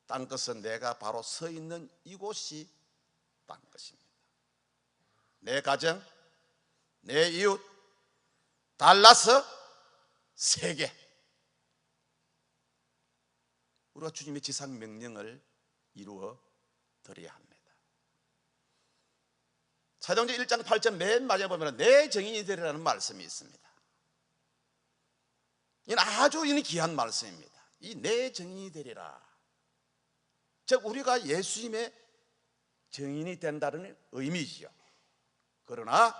땅 끝은 내가 바로 서 있는 이곳이 땅 끝입니다. 내 가정, 내 이웃, 달라서 세계, 우리가 주님의 지상 명령을 이루어 드려야 합니다. 사도행전 1장 8절 맨 마지막에 보면 내 증인이 되리라는 말씀이 있습니다. 이는 아주 귀한 말씀입니다. 이 내 증인이 되리라, 즉 우리가 예수님의 증인이 된다는 의미지요. 그러나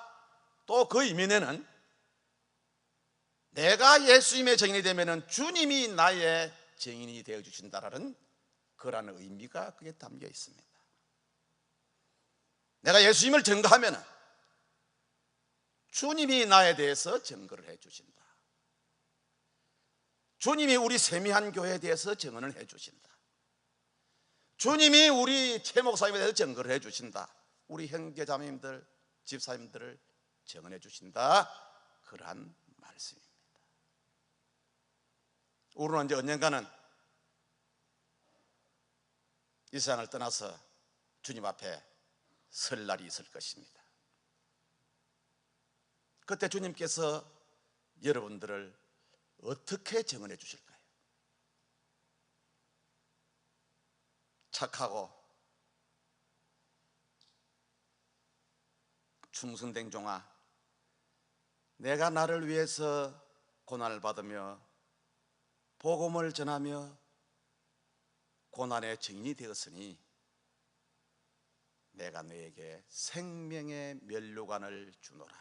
또 그 이면에는 내가 예수님의 증인이 되면 주님이 나의 증인이 되어 주신다라는 그런 의미가 그게 담겨 있습니다. 내가 예수님을 증거하면 주님이 나에 대해서 증거를 해 주신다. 주님이 우리 세미한 교회에 대해서 증언을 해 주신다. 주님이 우리 최 목사님에 대해서 증거를 해 주신다. 우리 형제자매님들, 집사님들을 증언해 주신다. 그러한 말씀입니다. 우리는 이제 언젠가는 이 세상을 떠나서 주님 앞에 설 날이 있을 것입니다. 그때 주님께서 여러분들을 어떻게 증언해 주실까요? 착하고 충성된 종아, 내가 나를 위해서 고난을 받으며 복음을 전하며 고난의 증인이 되었으니 내가 너에게 생명의 면류관을 주노라.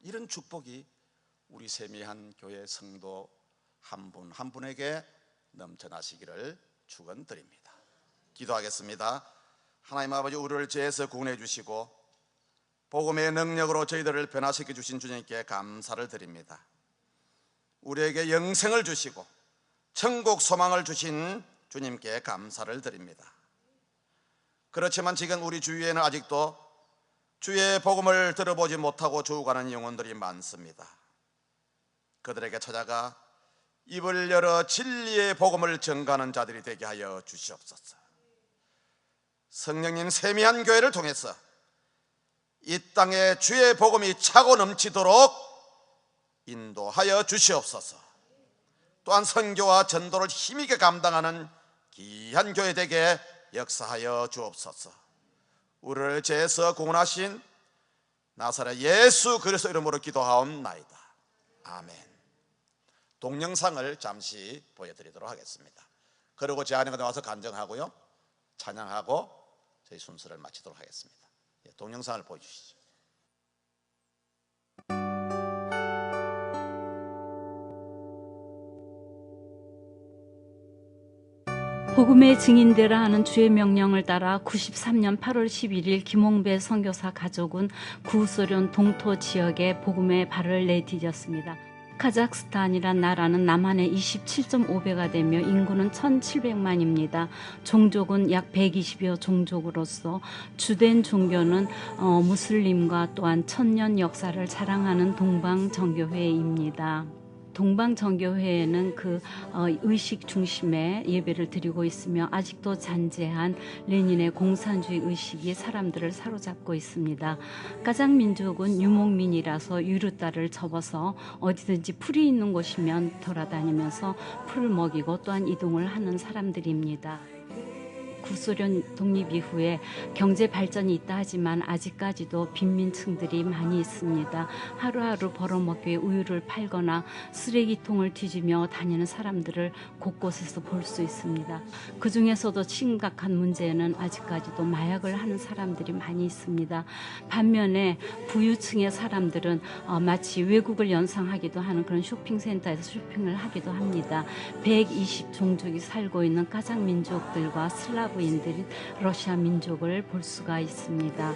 이런 축복이 우리 세미한 교회 성도 한 분 한 분에게 넘쳐나시기를 축원드립니다. 기도하겠습니다. 하나님 아버지, 우리를 죄에서 구원해 주시고 복음의 능력으로 저희들을 변화시켜 주신 주님께 감사를 드립니다. 우리에게 영생을 주시고 천국 소망을 주신 주님께 감사를 드립니다. 그렇지만 지금 우리 주위에는 아직도 주의 복음을 들어보지 못하고 죽어가는 영혼들이 많습니다. 그들에게 찾아가 입을 열어 진리의 복음을 전가하는 자들이 되게 하여 주시옵소서. 성령님 세미한 교회를 통해서 이 땅에 주의 복음이 차고 넘치도록 인도하여 주시옵소서. 또한 선교와 전도를 힘있게 감당하는 귀한 교회 되게 역사하여 주옵소서. 우리를 죄에서 구원하신 나사렛 예수 그리스도 이름으로 기도하옵나이다. 아멘. 동영상을 잠시 보여드리도록 하겠습니다. 그리고 제 안에 와서 간증하고요, 찬양하고 저희 순서를 마치도록 하겠습니다. 동영상을 보여주시죠. 복음의 증인되라 하는 주의 명령을 따라 93년 8월 11일 김홍배 선교사 가족은 구소련 동토 지역에 복음의 발을 내디뎠습니다. 카자흐스탄이란 나라는 남한의 27.5배가 되며 인구는 1700만입니다. 종족은 약 120여 종족으로서 주된 종교는 무슬림과 또한 천년 역사를 자랑하는 동방정교회입니다. 동방정교회에는 의식 중심의 예배를 드리고 있으며 아직도 잔재한 레닌의 공산주의 의식이 사람들을 사로잡고 있습니다. 까장민족은 유목민이라서 유르따를 접어서 어디든지 풀이 있는 곳이면 돌아다니면서 풀을 먹이고 또한 이동을 하는 사람들입니다. 구소련 독립 이후에 경제 발전이 있다 하지만 아직까지도 빈민층들이 많이 있습니다. 하루하루 벌어먹기 위해 우유를 팔거나 쓰레기통을 뒤지며 다니는 사람들을 곳곳에서 볼 수 있습니다. 그 중에서도 심각한 문제는 아직까지도 마약을 하는 사람들이 많이 있습니다. 반면에 부유층의 사람들은 마치 외국을 연상하기도 하는 그런 쇼핑센터에서 쇼핑을 하기도 합니다. 120종족이 살고 있는 까장민족들과 슬라브 인들인 러시아 민족을 볼 수가 있습니다.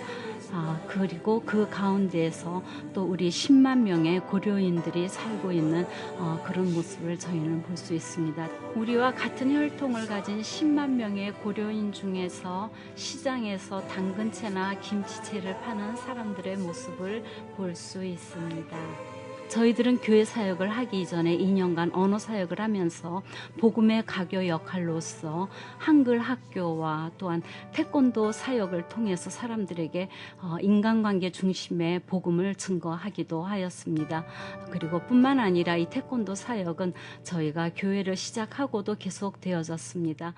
그리고 그 가운데에서 또 우리 10만 명의 고려인들이 살고 있는 그런 모습을 저희는 볼 수 있습니다. 우리와 같은 혈통을 가진 10만 명의 고려인 중에서 시장에서 당근채나 김치채를 파는 사람들의 모습을 볼 수 있습니다. 저희들은 교회 사역을 하기 이전에 2년간 언어 사역을 하면서 복음의 가교 역할로서 한글 학교와 또한 태권도 사역을 통해서 사람들에게 인간관계 중심의 복음을 증거하기도 하였습니다. 그리고 뿐만 아니라 이 태권도 사역은 저희가 교회를 시작하고도 계속되어졌습니다.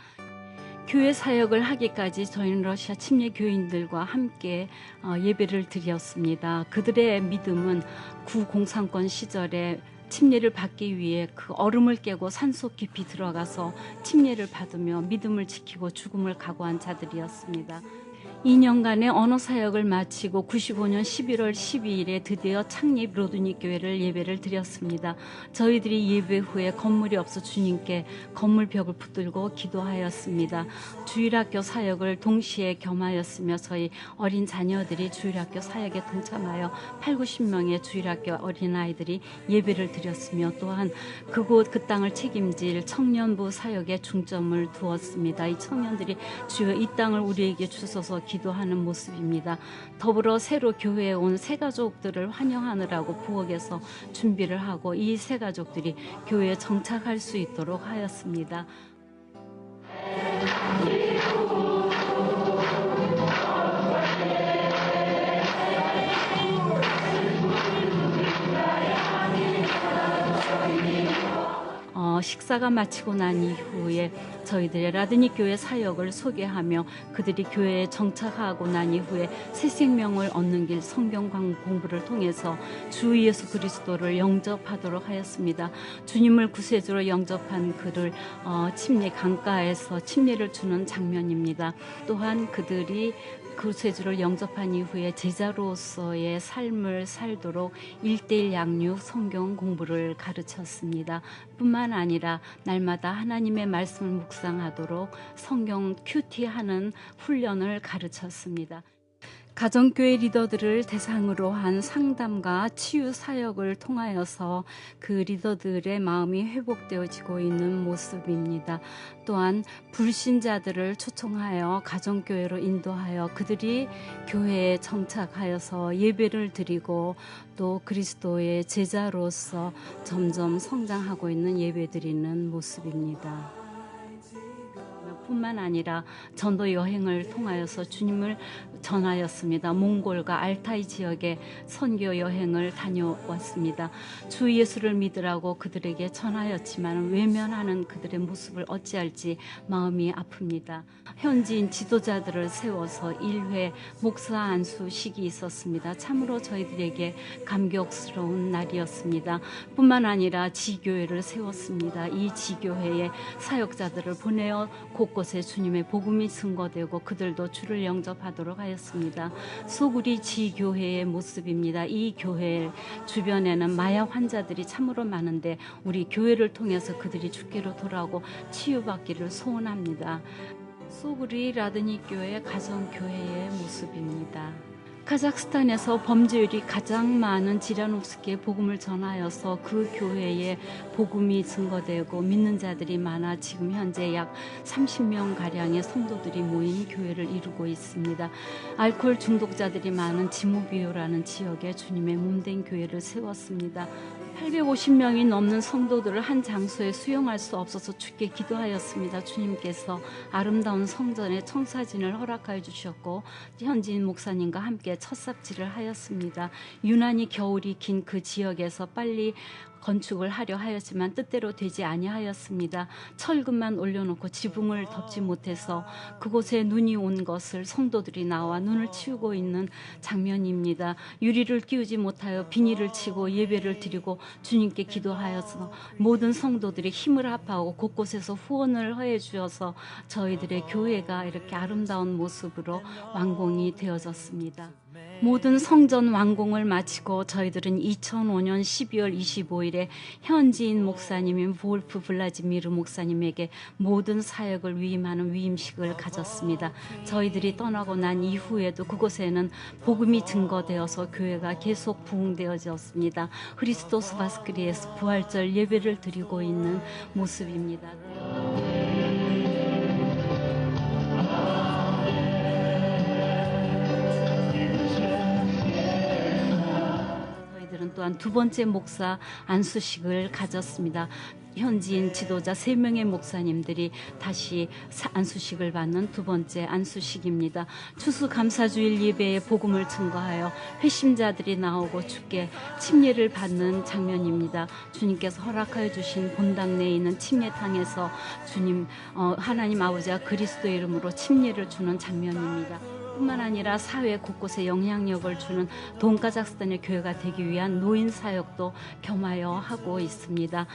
교회 사역을 하기까지 저희는 러시아 침례 교인들과 함께 예배를 드렸습니다. 그들의 믿음은 구공산권 시절에 침례를 받기 위해 그 얼음을 깨고 산속 깊이 들어가서 침례를 받으며 믿음을 지키고 죽음을 각오한 자들이었습니다. 2년간의 언어 사역을 마치고 95년 11월 12일에 드디어 창립 로드닉 교회를 예배를 드렸습니다. 저희들이 예배 후에 건물이 없어 주님께 건물 벽을 붙들고 기도하였습니다. 주일학교 사역을 동시에 겸하였으며 저희 어린 자녀들이 주일학교 사역에 동참하여 80~90명의 주일학교 어린아이들이 예배를 드렸으며 또한 그곳 그 땅을 책임질 청년부 사역에 중점을 두었습니다. 이 청년들이 주여 이 땅을 우리에게 주소서 기도하는 모습입니다. 더불어 새로 교회에 온 새 가족들을 환영하느라고 부엌에서 준비를 하고 이 새 가족들이 교회에 정착할 수 있도록 하였습니다. 식사가 마치고 난 이후에 저희들의 라드닉 교회 사역을 소개하며 그들이 교회에 정착하고 난 이후에 새 생명을 얻는 길 성경 공부를 통해서 주 예수 그리스도를 영접하도록 하였습니다. 주님을 구세주로 영접한 그를 침례 강가에서 침례를 주는 장면입니다. 또한 그들이 구세주를 영접한 이후에 제자로서의 삶을 살도록 1:1 양육 성경 공부를 가르쳤습니다. 뿐만 아니라 날마다 하나님의 말씀을 묵상하도록 성경 큐티하는 훈련을 가르쳤습니다. 가정교회 리더들을 대상으로 한 상담과 치유 사역을 통하여서 그 리더들의 마음이 회복되어지고 있는 모습입니다. 또한 불신자들을 초청하여 가정교회로 인도하여 그들이 교회에 정착하여서 예배를 드리고 또 그리스도의 제자로서 점점 성장하고 있는 예배드리는 모습입니다. 뿐만 아니라 전도 여행을 통하여서 주님을 전하였습니다. 몽골과 알타이 지역에 선교 여행을 다녀왔습니다. 주 예수를 믿으라고 그들에게 전하였지만 외면하는 그들의 모습을 어찌할지 마음이 아픕니다. 현지인 지도자들을 세워서 1회 목사 안수식이 있었습니다. 참으로 저희들에게 감격스러운 날이었습니다. 뿐만 아니라 지교회를 세웠습니다. 이 지교회에 사역자들을 보내어 곳곳에 주님의 복음이 증거되고 그들도 주를 영접하도록 하였습니다. 소구리 지교회의 모습입니다. 이 교회 주변에는 마약 환자들이 참으로 많은데 우리 교회를 통해서 그들이 주께로 돌아오고 치유받기를 소원합니다. 소구리 라드니 교회 가정교회의 모습입니다. 카자흐스탄에서 범죄율이 가장 많은 지라노프스키의 복음을 전하여서 그 교회에 복음이 증거되고 믿는 자들이 많아 지금 현재 약 30명 가량의 성도들이 모인 교회를 이루고 있습니다. 알코올 중독자들이 많은 지모비오라는 지역에 주님의 몸된 교회를 세웠습니다. 850명이 넘는 성도들을 한 장소에 수용할 수 없어서 주께 기도하였습니다. 주님께서 아름다운 성전의 청사진을 허락하여 주셨고 현지인 목사님과 함께 첫삽질을 하였습니다. 유난히 겨울이 긴 그 지역에서 빨리 건축을 하려 하였지만 뜻대로 되지 아니하였습니다. 철근만 올려놓고 지붕을 덮지 못해서 그곳에 눈이 온 것을 성도들이 나와 눈을 치우고 있는 장면입니다. 유리를 끼우지 못하여 비닐을 치고 예배를 드리고 주님께 기도하여서 모든 성도들이 힘을 합하고 곳곳에서 후원을 허해 주셔서 저희들의 교회가 이렇게 아름다운 모습으로 완공이 되어졌습니다. 모든 성전 완공을 마치고 저희들은 2005년 12월 25일에 현지인 목사님인 볼프 블라지미르 목사님에게 모든 사역을 위임하는 위임식을 가졌습니다. 저희들이 떠나고 난 이후에도 그곳에는 복음이 증거되어서 교회가 계속 부흥되어졌습니다. 크리스토스 바스크리에서 부활절 예배를 드리고 있는 모습입니다. 또한 두 번째 목사 안수식을 가졌습니다. 현지인 지도자 3명의 목사님들이 다시 안수식을 받는 두 번째 안수식입니다. 추수감사주일 예배에 복음을 증거하여 회심자들이 나오고 주께 침례를 받는 장면입니다. 주님께서 허락하여 주신 본당 내에 있는 침례탕에서 주님 하나님 아버지가 그리스도의 이름으로 침례를 주는 장면입니다. 뿐만 아니라 사회 곳곳에 영향력을 주는 동카자흐스탄의 교회가 되기 위한 노인 사역도 겸하여 하고 있습니다.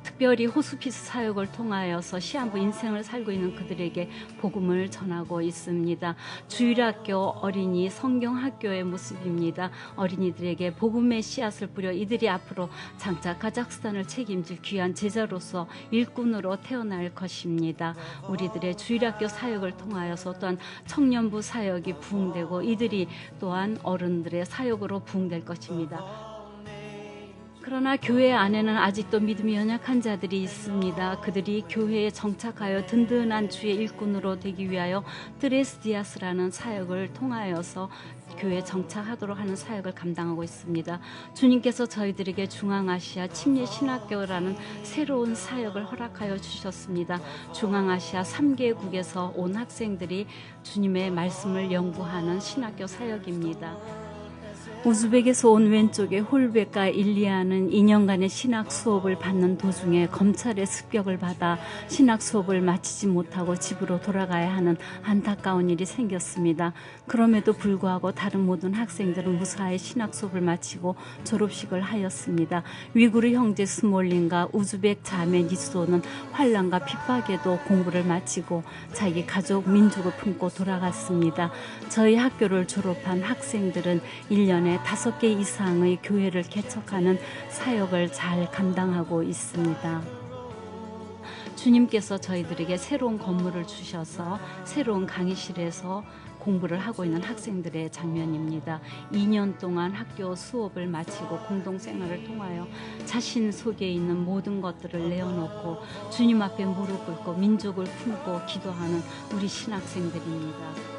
특별히 호스피스 사역을 통하여서 시한부 인생을 살고 있는 그들에게 복음을 전하고 있습니다. 주일학교 어린이 성경학교의 모습입니다. 어린이들에게 복음의 씨앗을 뿌려 이들이 앞으로 장차 카자흐스탄을 책임질 귀한 제자로서 일꾼으로 태어날 것입니다. 우리들의 주일학교 사역을 통하여서 또한 청년부 사역이 부흥되고 이들이 또한 어른들의 사역으로 부흥될 것입니다. 그러나 교회 안에는 아직도 믿음이 연약한 자들이 있습니다. 그들이 교회에 정착하여 든든한 주의 일꾼으로 되기 위하여 트레스디아스라는 사역을 통하여서 교회에 정착하도록 하는 사역을 감당하고 있습니다. 주님께서 저희들에게 중앙아시아 침례신학교라는 새로운 사역을 허락하여 주셨습니다. 중앙아시아 3개국에서 온 학생들이 주님의 말씀을 연구하는 신학교 사역입니다. 우즈벡에서 온 왼쪽에 홀베카 일리아는 2년간의 신학 수업을 받는 도중에 검찰의 습격을 받아 신학 수업을 마치지 못하고 집으로 돌아가야 하는 안타까운 일이 생겼습니다. 그럼에도 불구하고 다른 모든 학생들은 무사히 신학 수업을 마치고 졸업식을 하였습니다. 위구르 형제 스몰린과 우즈벡 자매 니소는 환란과 핍박에도 공부를 마치고 자기 가족 민족을 품고 돌아갔습니다. 저희 학교를 졸업한 학생들은 1년에 5개 이상의 교회를 개척하는 사역을 잘 감당하고 있습니다. 주님께서 저희들에게 새로운 건물을 주셔서 새로운 강의실에서 공부를 하고 있는 학생들의 장면입니다. 2년 동안 학교 수업을 마치고 공동생활을 통하여 자신 속에 있는 모든 것들을 내어놓고 주님 앞에 무릎 꿇고 민족을 품고 기도하는 우리 신학생들입니다.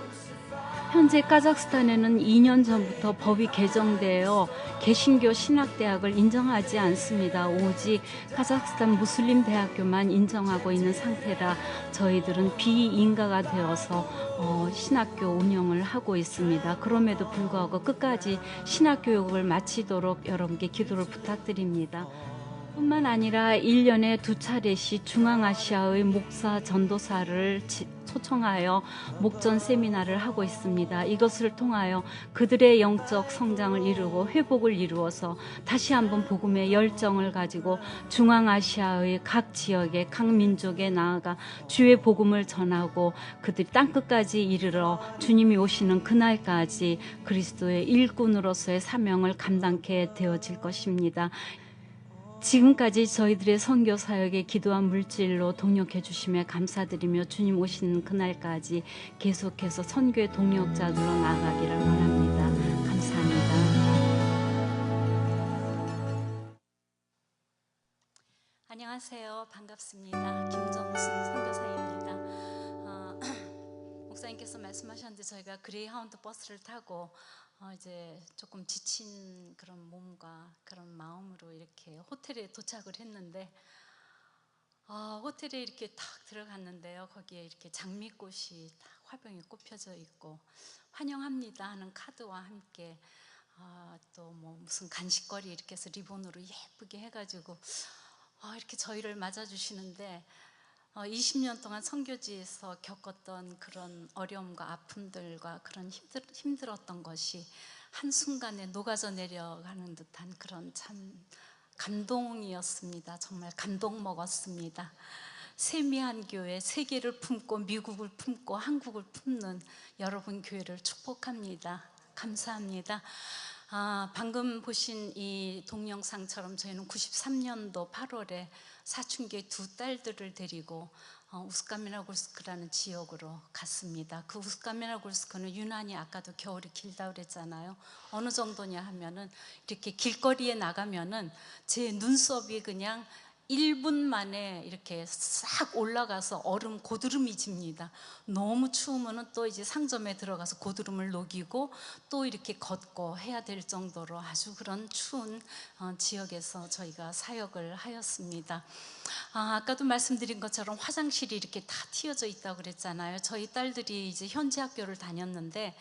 현재 카자흐스탄에는 2년 전부터 법이 개정되어 개신교 신학대학을 인정하지 않습니다. 오직 카자흐스탄 무슬림 대학교만 인정하고 있는 상태라 저희들은 비인가가 되어서 신학교 운영을 하고 있습니다. 그럼에도 불구하고 끝까지 신학교육을 마치도록 여러분께 기도를 부탁드립니다. 뿐만 아니라 1년에 2차례씩 중앙아시아의 목사 전도사를 초청하여 목전 세미나를 하고 있습니다. 이것을 통하여 그들의 영적 성장을 이루고 회복을 이루어서 다시 한번 복음의 열정을 가지고 중앙아시아의 각 지역에 각 민족에 나아가 주의 복음을 전하고 그들이 땅끝까지 이르러 주님이 오시는 그날까지 그리스도의 일꾼으로서의 사명을 감당케 되어질 것입니다. 지금까지 저희들의 선교 사역에 기도와 물질로 동력해 주심에 감사드리며 주님 오시는 그날까지 계속해서 선교의 동력자들로 나아가기를 원합니다. 감사합니다. 안녕하세요. 반갑습니다. 김정순 선교사입니다. 목사님께서 말씀하셨는데 저희가 그레이하운드 버스를 타고 이제 조금 지친 그런 몸과 그런 마음으로 이렇게 호텔에 도착을 했는데 호텔에 이렇게 탁 들어갔는데요. 거기에 이렇게 장미꽃이 딱 화병에 꼽혀져 있고 환영합니다 하는 카드와 함께 또 뭐 무슨 간식거리 이렇게 해서 리본으로 예쁘게 해가지고 이렇게 저희를 맞아주시는데 20년 동안 선교지에서 겪었던 그런 어려움과 아픔들과 그런 힘들었던 것이 한순간에 녹아져 내려가는 듯한 그런 참 감동이었습니다. 정말 감동 먹었습니다. 세미한 교회, 세계를 품고 미국을 품고 한국을 품는 여러분 교회를 축복합니다. 감사합니다. 방금 보신 이 동영상처럼 저희는 93년도 8월에 사춘기의 두 딸들을 데리고 우스카미나골스크라는 지역으로 갔습니다. 그 우스카미나골스크는 유난히 아까도 겨울이 길다고 그랬잖아요. 어느 정도냐 하면은 이렇게 길거리에 나가면은 제 눈썹이 그냥 1분 만에 이렇게 싹 올라가서 얼음 고드름이 집니다. 너무 추우면 또 이제 상점에 들어가서 고드름을 녹이고 또 이렇게 걷고 해야 될 정도로 아주 그런 추운 지역에서 저희가 사역을 하였습니다. 아까도 말씀드린 것처럼 화장실이 이렇게 다 튀어져 있다고 그랬잖아요. 저희 딸들이 이제 현지 학교를 다녔는데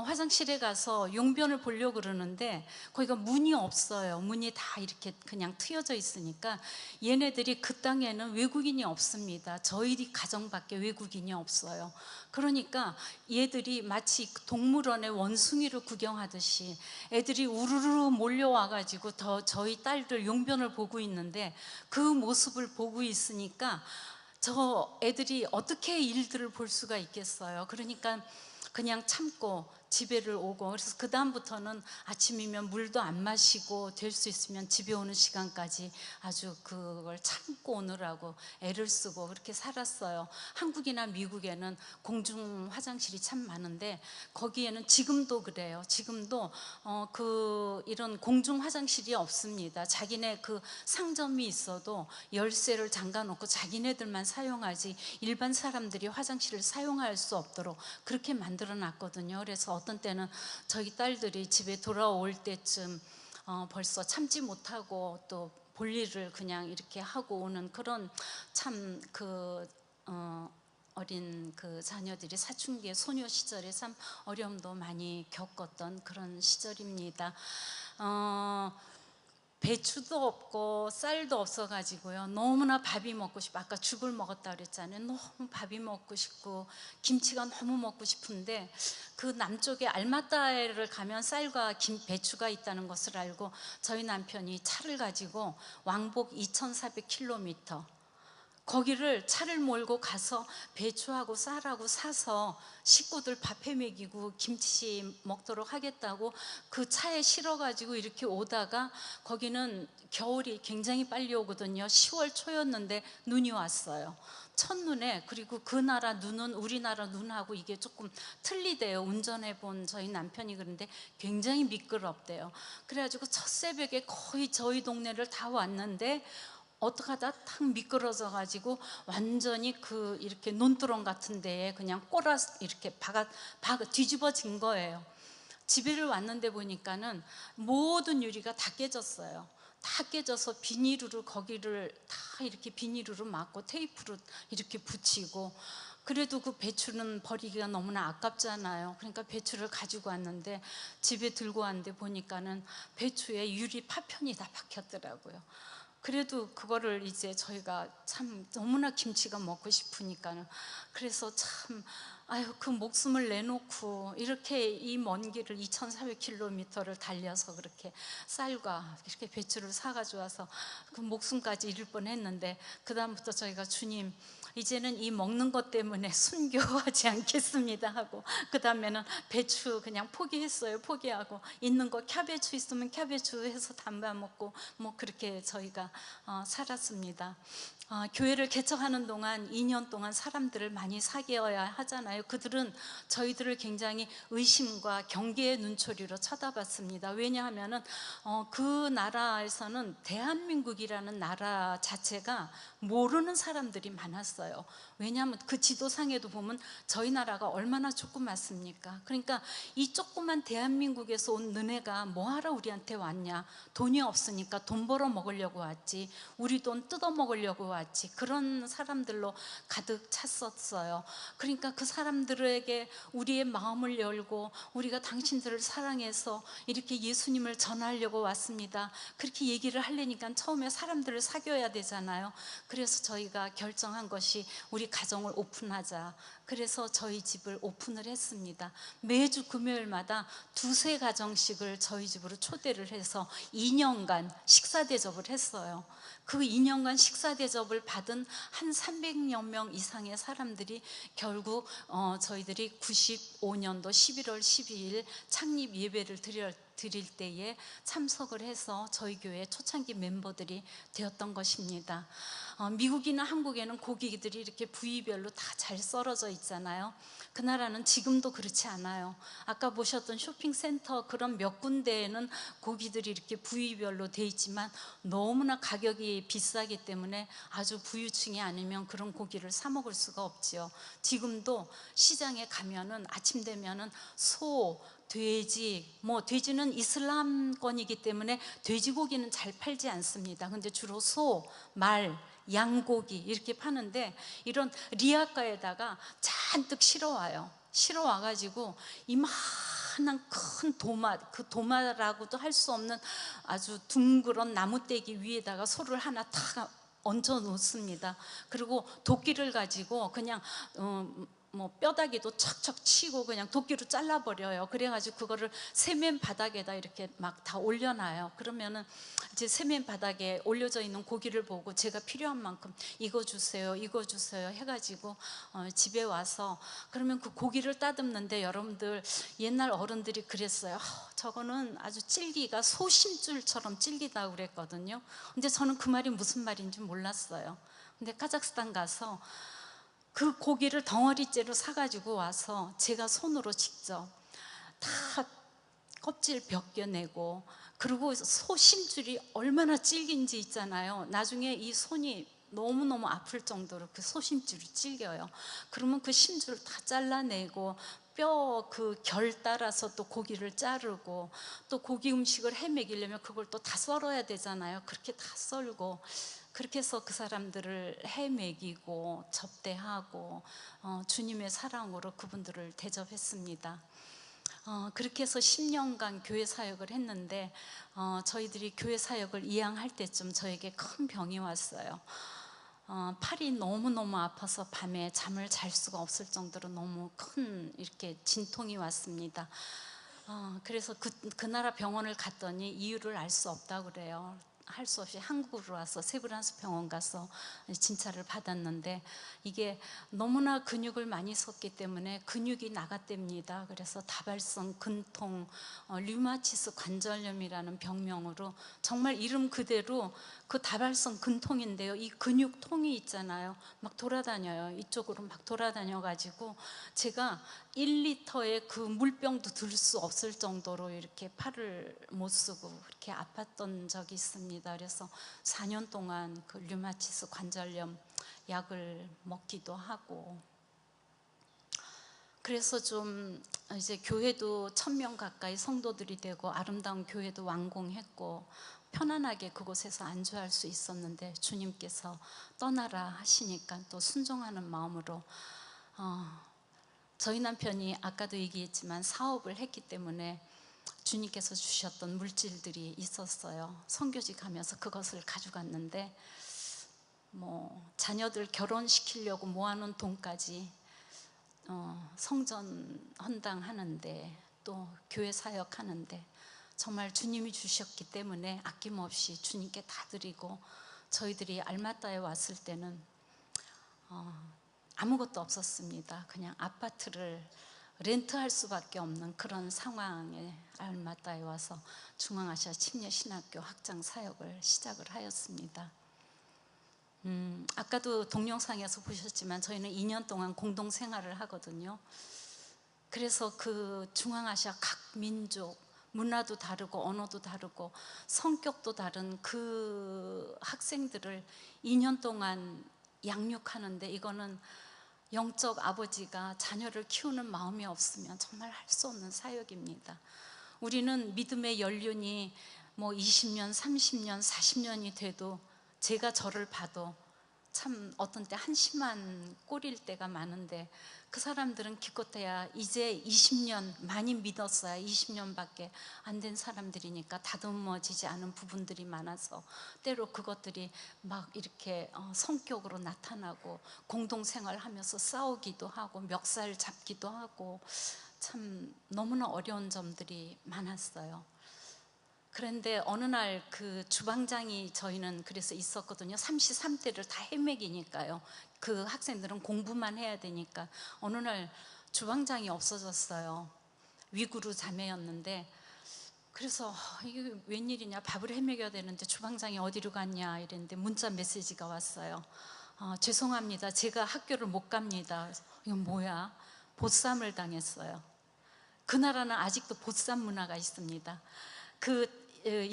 화장실에 가서 용변을 보려고 그러는데 거기가 문이 없어요. 문이 다 이렇게 그냥 트여져 있으니까 얘네들이 그 땅에는 외국인이 없습니다. 저희 가정밖에 외국인이 없어요. 그러니까 얘들이 마치 동물원의 원숭이를 구경하듯이 애들이 우르르 몰려와가지고 저희 딸들 용변을 보고 있는데 그 모습을 보고 있으니까 저 애들이 어떻게 일들을 볼 수가 있겠어요. 그러니까 그냥 참고 집에를 오고, 그래서 그 다음부터는 아침이면 물도 안 마시고 될 수 있으면 집에 오는 시간까지 아주 그걸 참고 오느라고 애를 쓰고 그렇게 살았어요. 한국이나 미국에는 공중 화장실이 참 많은데 거기에는 지금도 그래요. 지금도 이런 공중 화장실이 없습니다. 자기네 그 상점이 있어도 열쇠를 잠가 놓고 자기네들만 사용하지 일반 사람들이 화장실을 사용할 수 없도록 그렇게 만들어 놨거든요. 그래서 어떤 때는 저희 딸들이 집에 돌아올 때쯤 벌써 참지 못하고 또 볼일을 그냥 이렇게 하고 오는 그런 참 어린 그 자녀들이 사춘기의 소녀 시절에 참 어려움도 많이 겪었던 그런 시절입니다. 배추도 없고 쌀도 없어가지고요. 너무나 밥이 먹고 싶고, 아까 죽을 먹었다 그랬잖아요. 너무 밥이 먹고 싶고 김치가 너무 먹고 싶은데 그 남쪽에 알마따에를 가면 쌀과 배추가 있다는 것을 알고 저희 남편이 차를 가지고 왕복 2,400km 거기를 차를 몰고 가서 배추하고 쌀하고 사서 식구들 밥해 먹이고 김치 먹도록 하겠다고 그 차에 실어가지고 이렇게 오다가, 거기는 겨울이 굉장히 빨리 오거든요. 10월 초였는데 눈이 왔어요. 첫눈에. 그리고 그 나라 눈은 우리나라 눈하고 이게 조금 틀리대요. 운전해 본 저희 남편이 그런데 굉장히 미끄럽대요. 그래가지고 첫 새벽에 거의 저희 동네를 다 왔는데 어떡하다 탁 미끄러져 가지고 완전히 그 이렇게 논두렁 같은 데에 그냥 꼬라 이렇게 박아 뒤집어진 거예요. 집에를 왔는데 보니까는 모든 유리가 다 깨졌어요. 다 깨져서 비닐으로 거기를 다 이렇게 비닐으로 막고 테이프로 이렇게 붙이고, 그래도 그 배추는 버리기가 너무나 아깝잖아요. 그러니까 배추를 가지고 왔는데 집에 들고 왔는데 보니까는 배추에 유리 파편이 다 박혔더라고요. 그래도 그거를 이제 저희가 참 너무나 김치가 먹고 싶으니까는, 그래서 참 아유 그 목숨을 내놓고 이렇게 이 먼 길을 2,400km를 달려서 그렇게 쌀과 이렇게 배추를 사가지고 와서 그 목숨까지 잃을 뻔했는데, 그 다음부터 저희가 주님 이제는 이 먹는 것 때문에 순교하지 않겠습니다 하고, 그 다음에는 배추 그냥 포기했어요. 포기하고 있는 거 캬배추 있으면 캬배추 해서 담가 먹고 뭐 그렇게 저희가 살았습니다. 교회를 개척하는 동안 2년 동안 사람들을 많이 사귀어야 하잖아요. 그들은 저희들을 굉장히 의심과 경계의 눈초리로 쳐다봤습니다. 왜냐하면은 그 나라에서는 대한민국이라는 나라 자체가 모르는 사람들이 많았어요. 왜냐하면 그 지도상에도 보면 저희 나라가 얼마나 조그맣습니까? 그러니까 이 조그만 대한민국에서 온 너네가 뭐하러 우리한테 왔냐? 돈이 없으니까 돈 벌어 먹으려고 왔지, 우리 돈 뜯어 먹으려고 왔지, 그런 사람들로 가득 찼었어요. 그러니까 그 사람들에게 우리의 마음을 열고 우리가 당신들을 사랑해서 이렇게 예수님을 전하려고 왔습니다, 그렇게 얘기를 하려니까 처음에 사람들을 사귀어야 되잖아요. 그래서 저희가 결정한 것이 우리 가정을 오픈하자. 그래서 저희 집을 오픈을 했습니다. 매주 금요일마다 2~3가정씩을 저희 집으로 초대를 해서 2년간 식사 대접을 했어요. 그 2년간 식사 대접을 받은 한 300여 명 이상의 사람들이 결국 저희들이 95년도 11월 12일 창립 예배를 드릴 때에 참석을 해서 저희 교회 초창기 멤버들이 되었던 것입니다. 미국이나 한국에는 고기들이 이렇게 부위별로 다 잘 썰어져 있잖아요. 그 나라는 지금도 그렇지 않아요. 아까 보셨던 쇼핑센터 그런 몇 군데에는 고기들이 이렇게 부위별로 돼 있지만 너무나 가격이 비싸기 때문에 아주 부유층이 아니면 그런 고기를 사 먹을 수가 없지요. 지금도 시장에 가면은 아침 되면은 소, 돼지, 돼지는 이슬람권이기 때문에 돼지고기는 잘 팔지 않습니다. 근데 주로 소, 말, 양고기 이렇게 파는데, 이런 리아카에다가 잔뜩 실어와요. 실어와가지고 이만한 큰 도마, 그 도마라고도 할 수 없는 아주 둥그런 나무떼기 위에다가 소를 하나 탁 얹어 놓습니다. 그리고 도끼를 가지고 그냥 뼈다귀도 척척 치고 그냥 도끼로 잘라버려요. 그래가지고 그거를 세면 바닥에다 이렇게 막 다 올려놔요. 그러면은 이제 세면 바닥에 올려져 있는 고기를 보고 제가 필요한 만큼 이거 주세요, 이거 주세요 해가지고 집에 와서 그러면 그 고기를 따듬는데, 여러분들 옛날 어른들이 그랬어요. 저거는 아주 찔기가 소심줄처럼 찔기다고 그랬거든요. 근데 저는 그 말이 무슨 말인지 몰랐어요. 근데 카자흐스탄 가서 그 고기를 덩어리째로 사가지고 와서 제가 손으로 직접 다 껍질 벗겨내고, 그리고 소 심줄이 얼마나 질긴지 있잖아요. 나중에 이 손이 너무너무 아플 정도로 그 소심줄이 질겨요. 그러면 그 심줄을 다 잘라내고 뼈 그 결 따라서 또 고기를 자르고, 또 고기 음식을 해 먹이려면 그걸 또 다 썰어야 되잖아요. 그렇게 다 썰고, 그렇게 해서 그 사람들을 해 먹이고 접대하고 주님의 사랑으로 그분들을 대접했습니다. 그렇게 해서 10년간 교회 사역을 했는데, 저희들이 교회 사역을 이양할 때쯤 저에게 큰 병이 왔어요. 팔이 너무너무 아파서 밤에 잠을 잘 수가 없을 정도로 너무 큰 이렇게 진통이 왔습니다. 그래서 그 나라 병원을 갔더니 이유를 알 수 없다고 그래요. 할 수 없이 한국으로 와서 세브란스 병원 가서 진찰을 받았는데 이게 너무나 근육을 많이 썼기 때문에 근육이 나갔답니다. 그래서 다발성 근통, 류마티스 관절염이라는 병명으로 정말 이름 그대로 그 다발성 근통인데요. 이 근육통이 있잖아요. 막 돌아다녀요. 이쪽으로 막 돌아다녀 가지고 제가 1리터의 그 물병도 들 수 없을 정도로 이렇게 팔을 못 쓰고 그렇게 아팠던 적이 있습니다. 그래서 4년 동안 그 류마티스 관절염 약을 먹기도 하고, 그래서 좀 이제 교회도 1000명 가까이 성도들이 되고 아름다운 교회도 완공했고 편안하게 그곳에서 안주할 수 있었는데 주님께서 떠나라 하시니까 또 순종하는 마음으로 저희 남편이 아까도 얘기했지만 사업을 했기 때문에 주님께서 주셨던 물질들이 있었어요. 선교지 가면서 그것을 가져갔는데 뭐 자녀들 결혼시키려고 모아놓은 돈까지 성전 헌당하는데 또 교회 사역하는데 정말 주님이 주셨기 때문에 아낌없이 주님께 다 드리고, 저희들이 알마따에 왔을 때는 아무것도 없었습니다. 그냥 아파트를 렌트할 수밖에 없는 그런 상황에 알마따에 와서 중앙아시아 침례신학교 학장 사역을 시작을 하였습니다. 아까도 동영상에서 보셨지만 저희는 2년 동안 공동 생활을 하거든요. 그래서 그 중앙아시아 각 민족 문화도 다르고 언어도 다르고 성격도 다른 그 학생들을 2년 동안 양육하는데, 이거는 영적 아버지가 자녀를 키우는 마음이 없으면 정말 할 수 없는 사역입니다. 우리는 믿음의 연륜이 뭐 20년, 30년, 40년이 돼도 제가 저를 봐도 참 어떤 때 한심한 꼴일 때가 많은데, 그 사람들은 기껏해야 이제 20년, 많이 믿었어야 20년밖에 안 된 사람들이니까 다듬어지지 않은 부분들이 많아서 때로 그것들이 막 이렇게 성격으로 나타나고 공동생활하면서 싸우기도 하고 멱살 잡기도 하고 참 너무나 어려운 점들이 많았어요. 그런데 어느 날 그 주방장이 저희는 그래서 있었거든요. 33대를 다 헤매기니까요. 그 학생들은 공부만 해야 되니까 어느 날 주방장이 없어졌어요. 위구르 자매였는데, 그래서 이게 웬일이냐, 밥을 헤매겨야 되는데 주방장이 어디로 갔냐 이랬는데 문자 메시지가 왔어요. 죄송합니다, 제가 학교를 못 갑니다. 이건 뭐야? 보쌈을 당했어요. 그 나라는 아직도 보쌈 문화가 있습니다. 그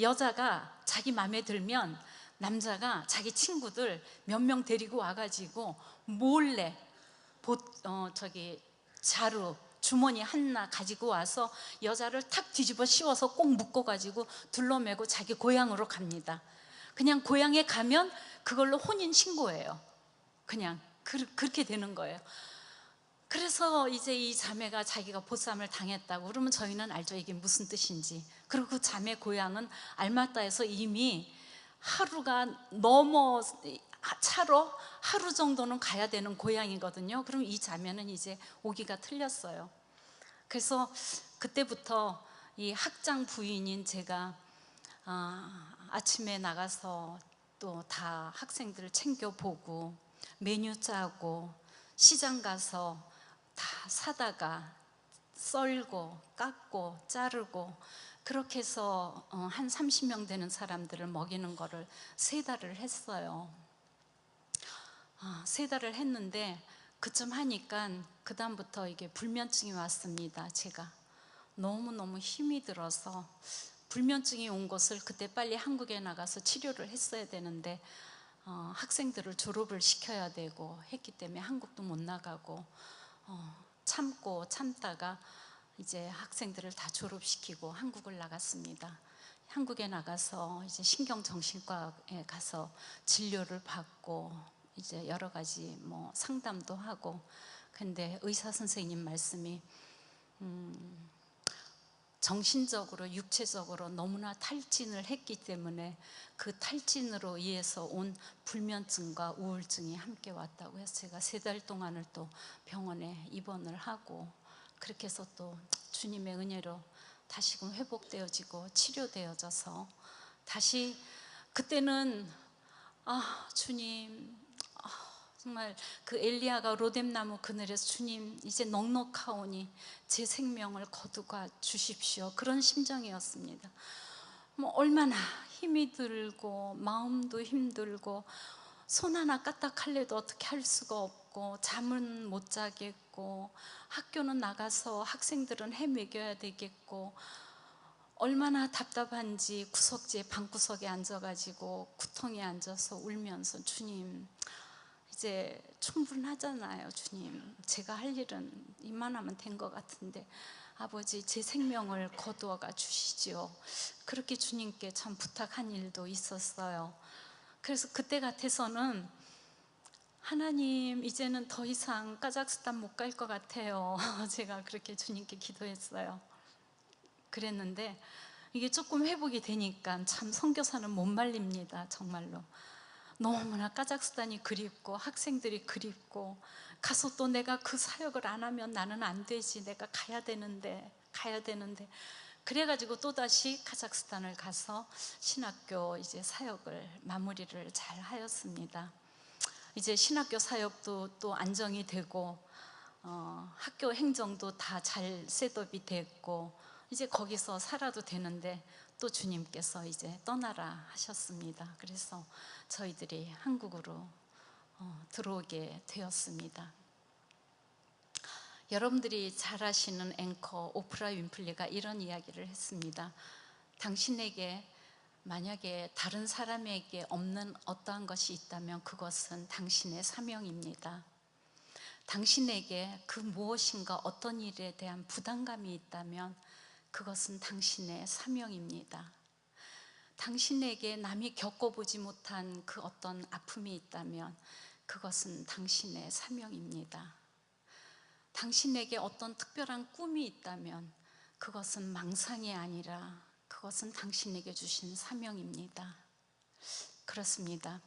여자가 자기 마음에 들면 남자가 자기 친구들 몇 명 데리고 와가지고 몰래 자루 주머니 하나 가지고 와서 여자를 탁 뒤집어 씌워서 꼭 묶어가지고 둘러매고 자기 고향으로 갑니다. 그냥 고향에 가면 그걸로 혼인 신고예요. 그냥 그렇게 되는 거예요. 그래서 이제 이 자매가 자기가 보쌈을 당했다고 그러면 저희는 알죠, 이게 무슨 뜻인지. 그리고 그 자매 고향은 알마따에서 이미 하루가 넘어 차로 하루 정도는 가야 되는 고향이거든요. 그럼 이 자매는 이제 오기가 틀렸어요. 그래서 그때부터 이 학장 부인인 제가 아침에 나가서 또 다 학생들을 챙겨보고 메뉴 짜고 시장 가서 다 사다가 썰고 깎고 자르고 그렇게 해서 한 30명 되는 사람들을 먹이는 거를 3달을 했어요. 3달을 했는데 그쯤 하니까 그 다음부터 이게 불면증이 왔습니다. 제가 너무너무 힘이 들어서 불면증이 온 것을 그때 빨리 한국에 나가서 치료를 했어야 되는데 학생들을 졸업을 시켜야 되고 했기 때문에 한국도 못 나가고 참고 참다가 이제 학생들을 다 졸업시키고 한국을 나갔습니다. 한국에 나가서 이제 신경정신과에 가서 진료를 받고 이제 여러 가지 뭐 상담도 하고, 근데 의사 선생님 말씀이 정신적으로 육체적으로 너무나 탈진을 했기 때문에 그 탈진으로 인해서 온 불면증과 우울증이 함께 왔다고 해서 제가 3달 동안을 또 병원에 입원을 하고, 그렇게 해서 또 주님의 은혜로 다시금 회복되어지고 치료되어져서 다시 그때는 주님, 정말 그 엘리야가 로뎀나무 그늘에서 주님 이제 넉넉하오니 제 생명을 거두가 주십시오, 그런 심정이었습니다. 뭐 얼마나 힘이 들고 마음도 힘들고 손 하나 까딱할래도 어떻게 할 수가 없고 잠은 못 자겠고 학교는 나가서 학생들은 해 먹여야 되겠고 얼마나 답답한지 구석지에 방구석에 앉아가지고 구덩이에 앉아서 울면서 주님 이제 충분하잖아요. 주님 제가 할 일은 이만하면 된 것 같은데 아버지 제 생명을 거두어가 주시지요. 그렇게 주님께 참 부탁한 일도 있었어요. 그래서 그때 같아서는 하나님 이제는 더 이상 카자흐스탄 못 갈 것 같아요. 제가 그렇게 주님께 기도했어요. 그랬는데 이게 조금 회복이 되니까 참 선교사는 못 말립니다. 정말로 너무나 카자흐스탄이 그립고 학생들이 그립고 가서 또 내가 그 사역을 안 하면 나는 안 되지, 내가 가야 되는데 그래가지고 또다시 카자흐스탄을 가서 신학교 이제 사역을 마무리를 잘 하였습니다. 이제 신학교 사역도 또 안정이 되고 학교 행정도 다 잘 셋업이 됐고 이제 거기서 살아도 되는데 또 주님께서 이제 떠나라 하셨습니다. 그래서 저희들이 한국으로 들어오게 되었습니다. 여러분들이 잘 아시는 앵커 오프라 윈플리가 이런 이야기를 했습니다. 당신에게 만약에 다른 사람에게 없는 어떠한 것이 있다면 그것은 당신의 사명입니다. 당신에게 그 무엇인가 어떤 일에 대한 부담감이 있다면 그것은 당신의 사명입니다. 당신에게 남이 겪어보지 못한 그 어떤 아픔이 있다면 그것은 당신의 사명입니다. 당신에게 어떤 특별한 꿈이 있다면 그것은 망상이 아니라 그것은 당신에게 주신 사명입니다. 그렇습니다.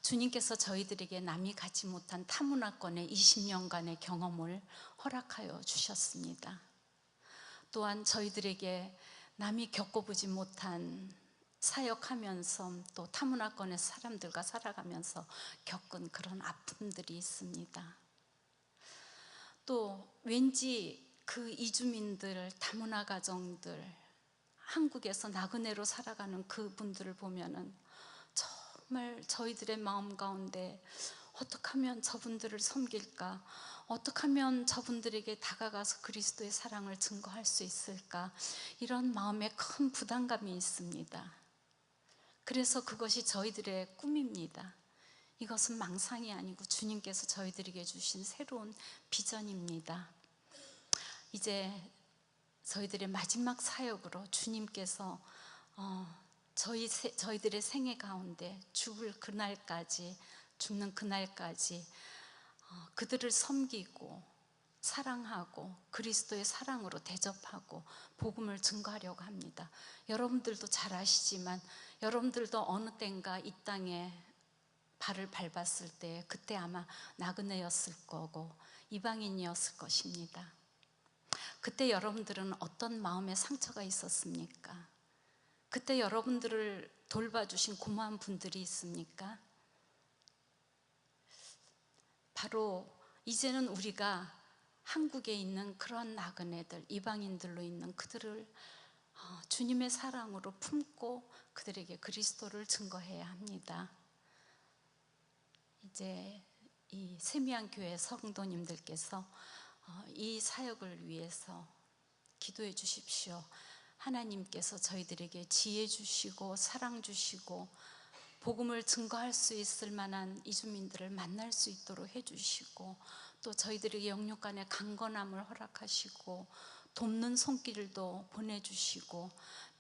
주님께서 저희들에게 남이 갖지 못한 타문화권의 20년간의 경험을 허락하여 주셨습니다. 또한 저희들에게 남이 겪어보지 못한 사역하면서 또 타문화권의 사람들과 살아가면서 겪은 그런 아픔들이 있습니다. 또 왠지 그 이주민들, 다문화 가정들, 한국에서 나그네로 살아가는 그분들을 보면은 정말 저희들의 마음 가운데 어떻게 하면 저분들을 섬길까? 어떻게 하면 저분들에게 다가가서 그리스도의 사랑을 증거할 수 있을까? 이런 마음에 큰 부담감이 있습니다. 그래서 그것이 저희들의 꿈입니다. 이것은 망상이 아니고 주님께서 저희들에게 주신 새로운 비전입니다. 이제 저희들의 마지막 사역으로 주님께서 저희들의 생애 가운데 죽는 그날까지 그들을 섬기고 사랑하고 그리스도의 사랑으로 대접하고 복음을 증거하려고 합니다. 여러분들도 잘 아시지만 여러분들도 어느 때인가 이 땅에 발을 밟았을 때 그때 아마 나그네였을 거고 이방인이었을 것입니다. 그때 여러분들은 어떤 마음의 상처가 있었습니까? 그때 여러분들을 돌봐주신 고마운 분들이 있습니까? 바로 이제는 우리가 한국에 있는 그런 나그네들, 이방인들로 있는 그들을 주님의 사랑으로 품고 그들에게 그리스도를 증거해야 합니다. 이제 이 세미한 교회 성도님들께서 이 사역을 위해서 기도해 주십시오. 하나님께서 저희들에게 지혜 주시고 사랑 주시고 복음을 증거할 수 있을 만한 이주민들을 만날 수 있도록 해주시고 또 저희들에게 영육간의 강건함을 허락하시고 돕는 손길도 보내주시고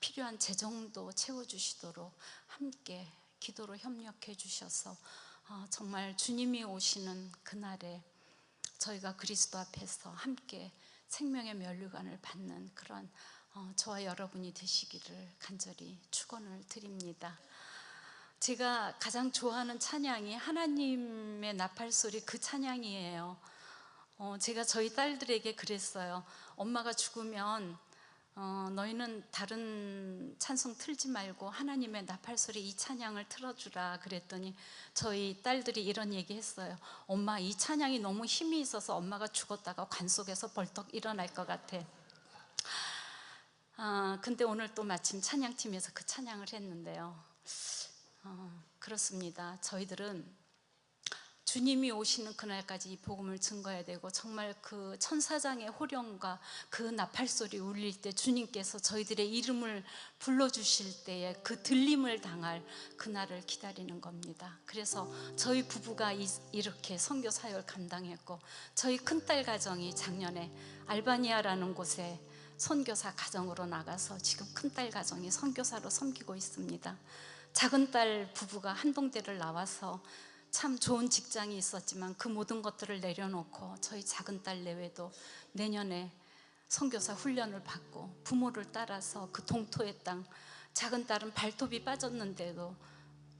필요한 재정도 채워주시도록 함께 기도로 협력해 주셔서 정말 주님이 오시는 그날에 저희가 그리스도 앞에서 함께 생명의 면류관을 받는 그런 저와 여러분이 되시기를 간절히 축원을 드립니다. 제가 가장 좋아하는 찬양이 하나님의 나팔소리 그 찬양이에요. 제가 저희 딸들에게 그랬어요. 엄마가 죽으면 너희는 다른 찬송 틀지 말고 하나님의 나팔소리 이 찬양을 틀어주라 그랬더니 저희 딸들이 이런 얘기 했어요. 엄마, 이 찬양이 너무 힘이 있어서 엄마가 죽었다가 관 속에서 벌떡 일어날 것 같아. 근데 오늘 또 마침 찬양팀에서 그 찬양을 했는데요. 그렇습니다. 저희들은 주님이 오시는 그날까지 이 복음을 증거해야 되고, 정말 그 천사장의 호령과 그 나팔소리 울릴 때 주님께서 저희들의 이름을 불러주실 때에 그 들림을 당할 그날을 기다리는 겁니다. 그래서 저희 부부가 이렇게 선교 사역을 감당했고, 저희 큰딸 가정이 작년에 알바니아라는 곳에 선교사 가정으로 나가서 지금 큰딸 가정이 선교사로 섬기고 있습니다. 작은딸 부부가 한동대를 나와서 참 좋은 직장이 있었지만 그 모든 것들을 내려놓고 저희 작은딸 내외도 내년에 선교사 훈련을 받고 부모를 따라서 그 동토의 땅, 작은딸은 발톱이 빠졌는데도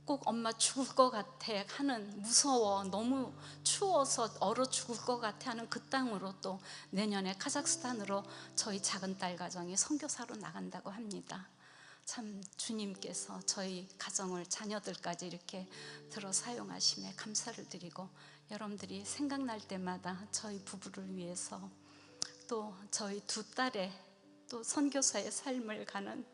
꼭 엄마 죽을 것 같아 하는, 무서워, 너무 추워서 얼어 죽을 것 같아 하는 그 땅으로 또 내년에 카자흐스탄으로 저희 작은딸 가정이 선교사로 나간다고 합니다. 참 주님께서 저희 가정을, 자녀들까지 이렇게 들어 사용하심에 감사를 드리고, 여러분들이 생각날 때마다 저희 부부를 위해서 또 저희 두 딸의 또 선교사의 삶을 가는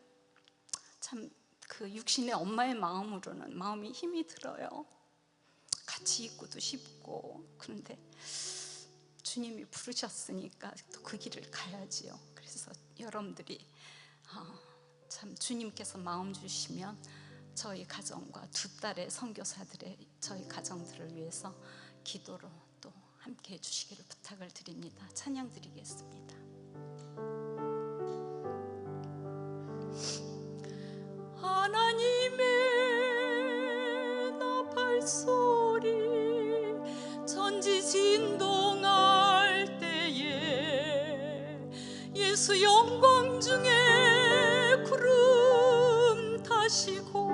참 그 육신의 엄마의 마음으로는 마음이 힘이 들어요. 같이 있고도 싶고, 그런데 주님이 부르셨으니까 또 그 길을 가야지요. 그래서 여러분들이 참 주님께서 마음 주시면 저희 가정과 두 딸의 선교사들의 저희 가정들을 위해서 기도로 또 함께 해주시기를 부탁을 드립니다. 찬양 드리겠습니다. 하나님의 나팔소리 전지진동할 때에 예수 영광 중에 구름 타시고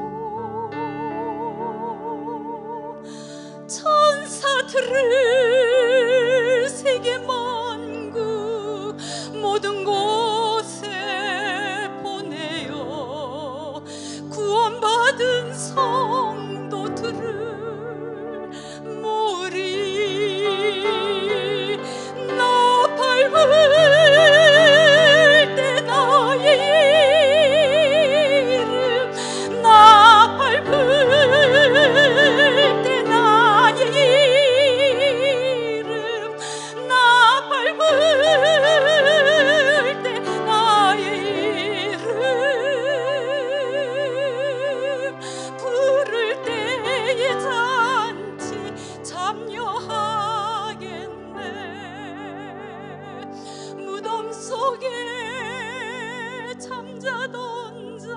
천사들을 세계 만국 모든 곳에 보내어 구원받은 성도들을 모으리. 나팔 불 때 나의 이름, 나팔 불 때 나의 이름, 나팔 불 때 나의 이름 부를 때에 잔치 참여하겠네. 무덤 속에 잠자던 자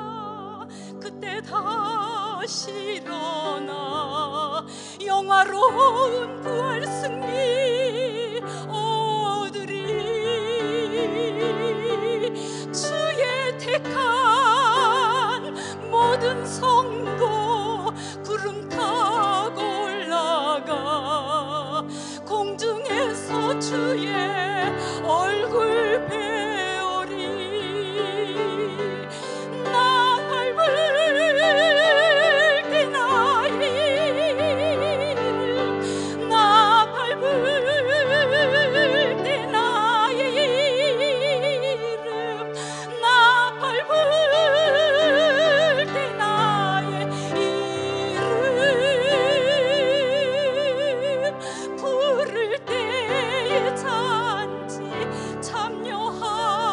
그때 다시 일어나 영화로운 부활 승리 얻으리. 주의 택한 모든 성도 구름 타고 올라가 공중에서 주의 얼굴 배우리. 나팔 불 때 나의 이름, 나팔 불 때 나의 이름, 나팔 불 때 나의 이름 부를 때에 잔치 참여하겠네.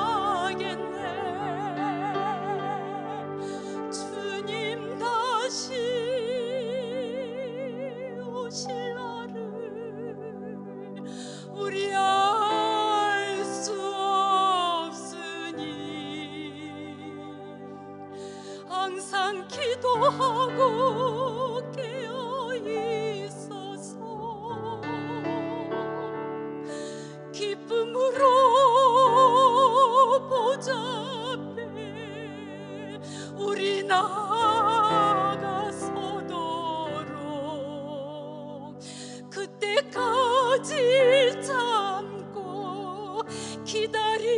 주님 다시 오실 날을 우리 알 수 없으니 항상 기도하고 깨어 있어서 기쁨으로 보좌 앞에 우리 나가서도록 그때까지 참고 기다리겠네.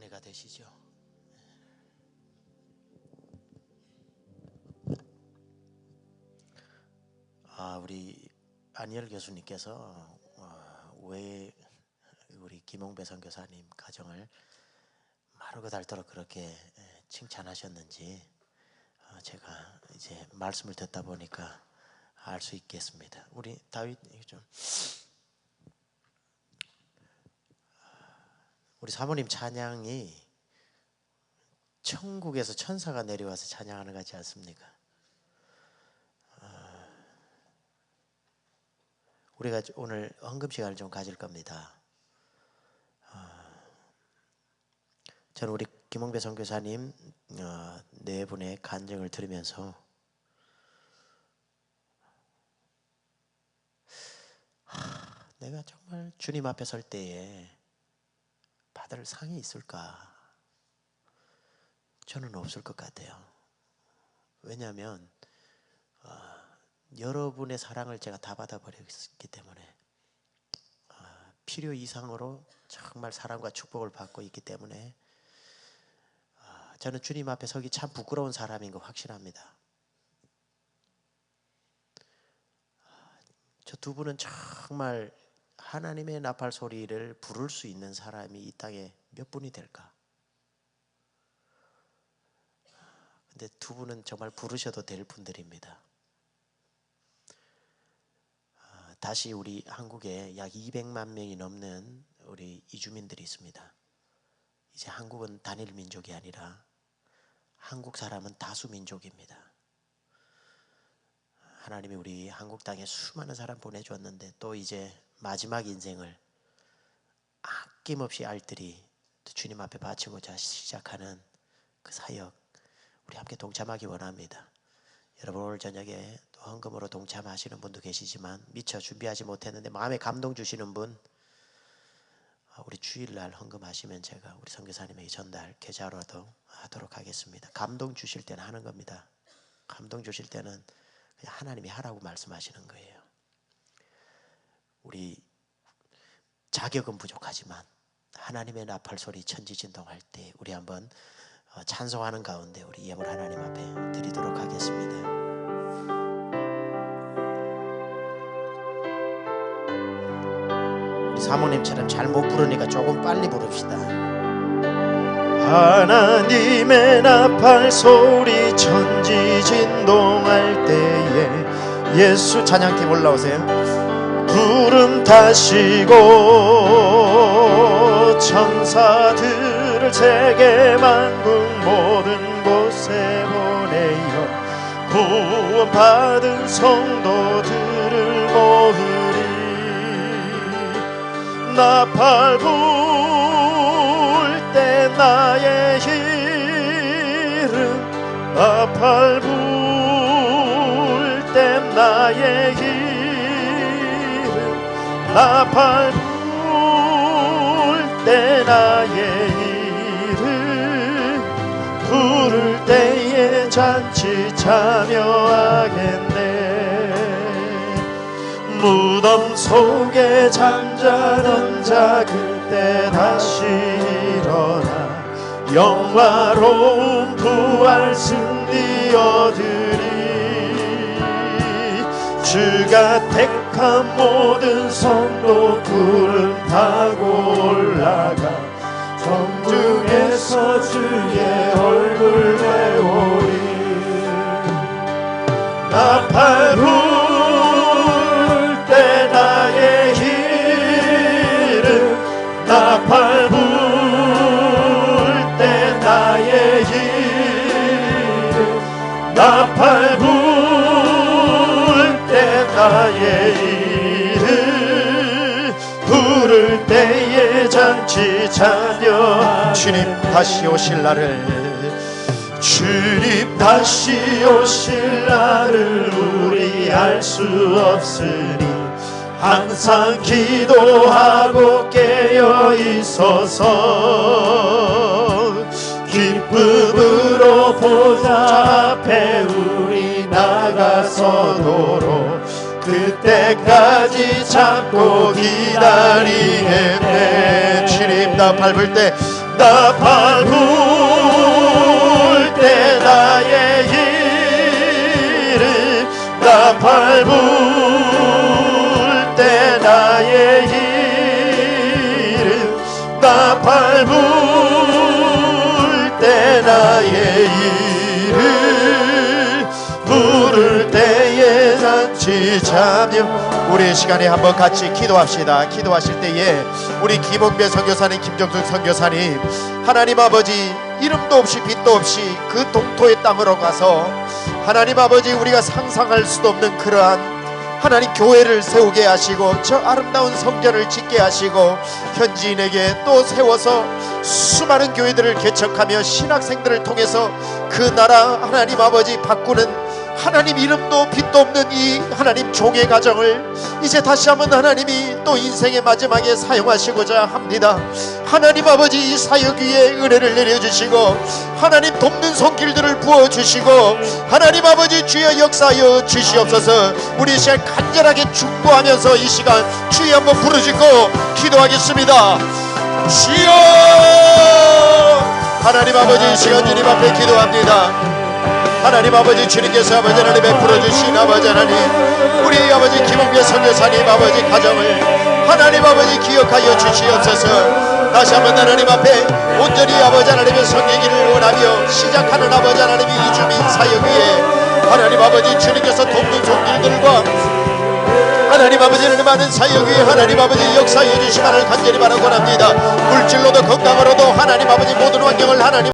은혜가 되시죠. 우리 안희열 교수님께서 왜 우리 김홍배 선교사님 가정을 마르고 닳도록 그렇게 칭찬하셨는지 제가 이제 말씀을 듣다 보니까 알 수 있겠습니다. 우리 다윗 좀 우리 사모님 찬양이 천국에서 천사가 내려와서 찬양하는 것 같지 않습니까? 우리가 오늘 헌금 시간을 좀 가질 겁니다. 저는 우리 김홍배 선교사님 네 분의 간증을 들으면서 내가 정말 주님 앞에 설 때에 받을 상이 있을까? 저는 없을 것 같아요. 왜냐하면 여러분의 사랑을 제가 다 받아버렸기 때문에 필요 이상으로 정말 사랑과 축복을 받고 있기 때문에 저는 주님 앞에 서기 참 부끄러운 사람인 거 확실합니다. 저 두 분은 정말 하나님의 나팔 소리를 부를 수 있는 사람이 이 땅에 몇 분이 될까? 근데 두 분은 정말 부르셔도 될 분들입니다. 다시 우리 한국에 약 200만 명이 넘는 우리 이주민들이 있습니다. 이제 한국은 단일 민족이 아니라 한국 사람은 다수 민족입니다. 하나님이 우리 한국 땅에 수많은 사람 보내주었는데 또 이제 마지막 인생을 아낌없이 알뜰히 주님 앞에 바치고자 시작하는 그 사역, 우리 함께 동참하기 원합니다. 여러분 오늘 저녁에 또 헌금으로 동참하시는 분도 계시지만 미처 준비하지 못했는데 마음에 감동 주시는 분, 우리 주일날 헌금하시면 제가 우리 선교사님에게 전달 계좌로도 하도록 하겠습니다. 감동 주실 때는 하는 겁니다. 감동 주실 때는 그냥 하나님이 하라고 말씀하시는 거예요. 우리 자격은 부족하지만 하나님의 나팔 소리 천지진동할 때 우리 한번 찬송하는 가운데 우리 예물 하나님 앞에 드리도록 하겠습니다. 우리 사모님처럼 잘 못 부르니까 조금 빨리 부릅시다. 하나님의 나팔 소리 천지진동할 때에 예수 찬양팀 올라오세요. 구름 타시고 천사들을 세계 만국 모든 곳에 보내어 구원받은 성도들을 모으리. 나팔 불 때 나의 이름, 나팔 불 때 나의 이름, 나팔 불 때 나의 이름 부를 때에 잔치 참여하겠네. 무덤 속에 잠자던 자 그때 다시 일어나 영화로운 부활 승리 얻으리. 주가 택한 모든 성도 구름 타고 올라가 정중에서 주의 얼굴 배우리. 나팔 불 때 나의 이름, 나팔 불 때 나의 이름, 나팔 불 나의 이름 부를 때에 잔치 자녀. 주님 다시 오실 날을, 주님 다시 오실 날을 우리 알 수 없으니 항상 기도하고 깨어 있어서 기쁨으로 보좌 앞에 우리 나가서도록 그때까지 참고 기다리겠네. 주님 나팔 불 때, 나팔 불 때 나의 이름 나팔 불 때 나의 이름 나팔 불 때 나의 이름 부를 때에 잔치 자며 우리 시간에 한번 같이 기도합시다. 기도하실 때에 우리 김홍배 선교사님, 김정숙 선교사님, 하나님 아버지 이름도 없이 빛도 없이 그 동토의 땅으로 가서 하나님 아버지 우리가 상상할 수도 없는 그러한 하나님 교회를 세우게 하시고 저 아름다운 성전을 짓게 하시고 현지인에게 또 세워서 수많은 교회들을 개척하며 신학생들을 통해서 그 나라 하나님 아버지 바꾸는 하나님 이름도 빛도 없는 이 하나님 종의 가정을 이제 다시 한번 하나님이 또 인생의 마지막에 사용하시고자 합니다. 하나님 아버지 이 사역 위에 은혜를 내려주시고 하나님 돕는 손길들을 부어주시고 하나님 아버지 주여 역사하여 주시옵소서. 우리 이 시간 간절하게 중보하면서 이 시간 주여 한번 부르짖고 기도하겠습니다. 주여 하나님 아버지 이 시간 주님 앞에 기도합니다. 하나님 아버지 주님께서 아버지 하나님 베풀어 주신 아버지 하나님 우리 아버지 김홍배 선교사님 아버지 가정을 하나님 아버지 기억하여 주시옵소서. 다시 한번 하나님 앞에 온전히 아버지 하나님의 섬기기를 원하며 시작하는 아버지 하나님의 이주민 사역 위에 하나님 아버지 주님께서 돕는 손길들과 하나님 아버지는 많은 사역 위에 하나님 아버지 역사해 주시기를 간절히 바라고 합니다. 물질로도 건강으로도 하나님 아버지 모든 환경을 하나님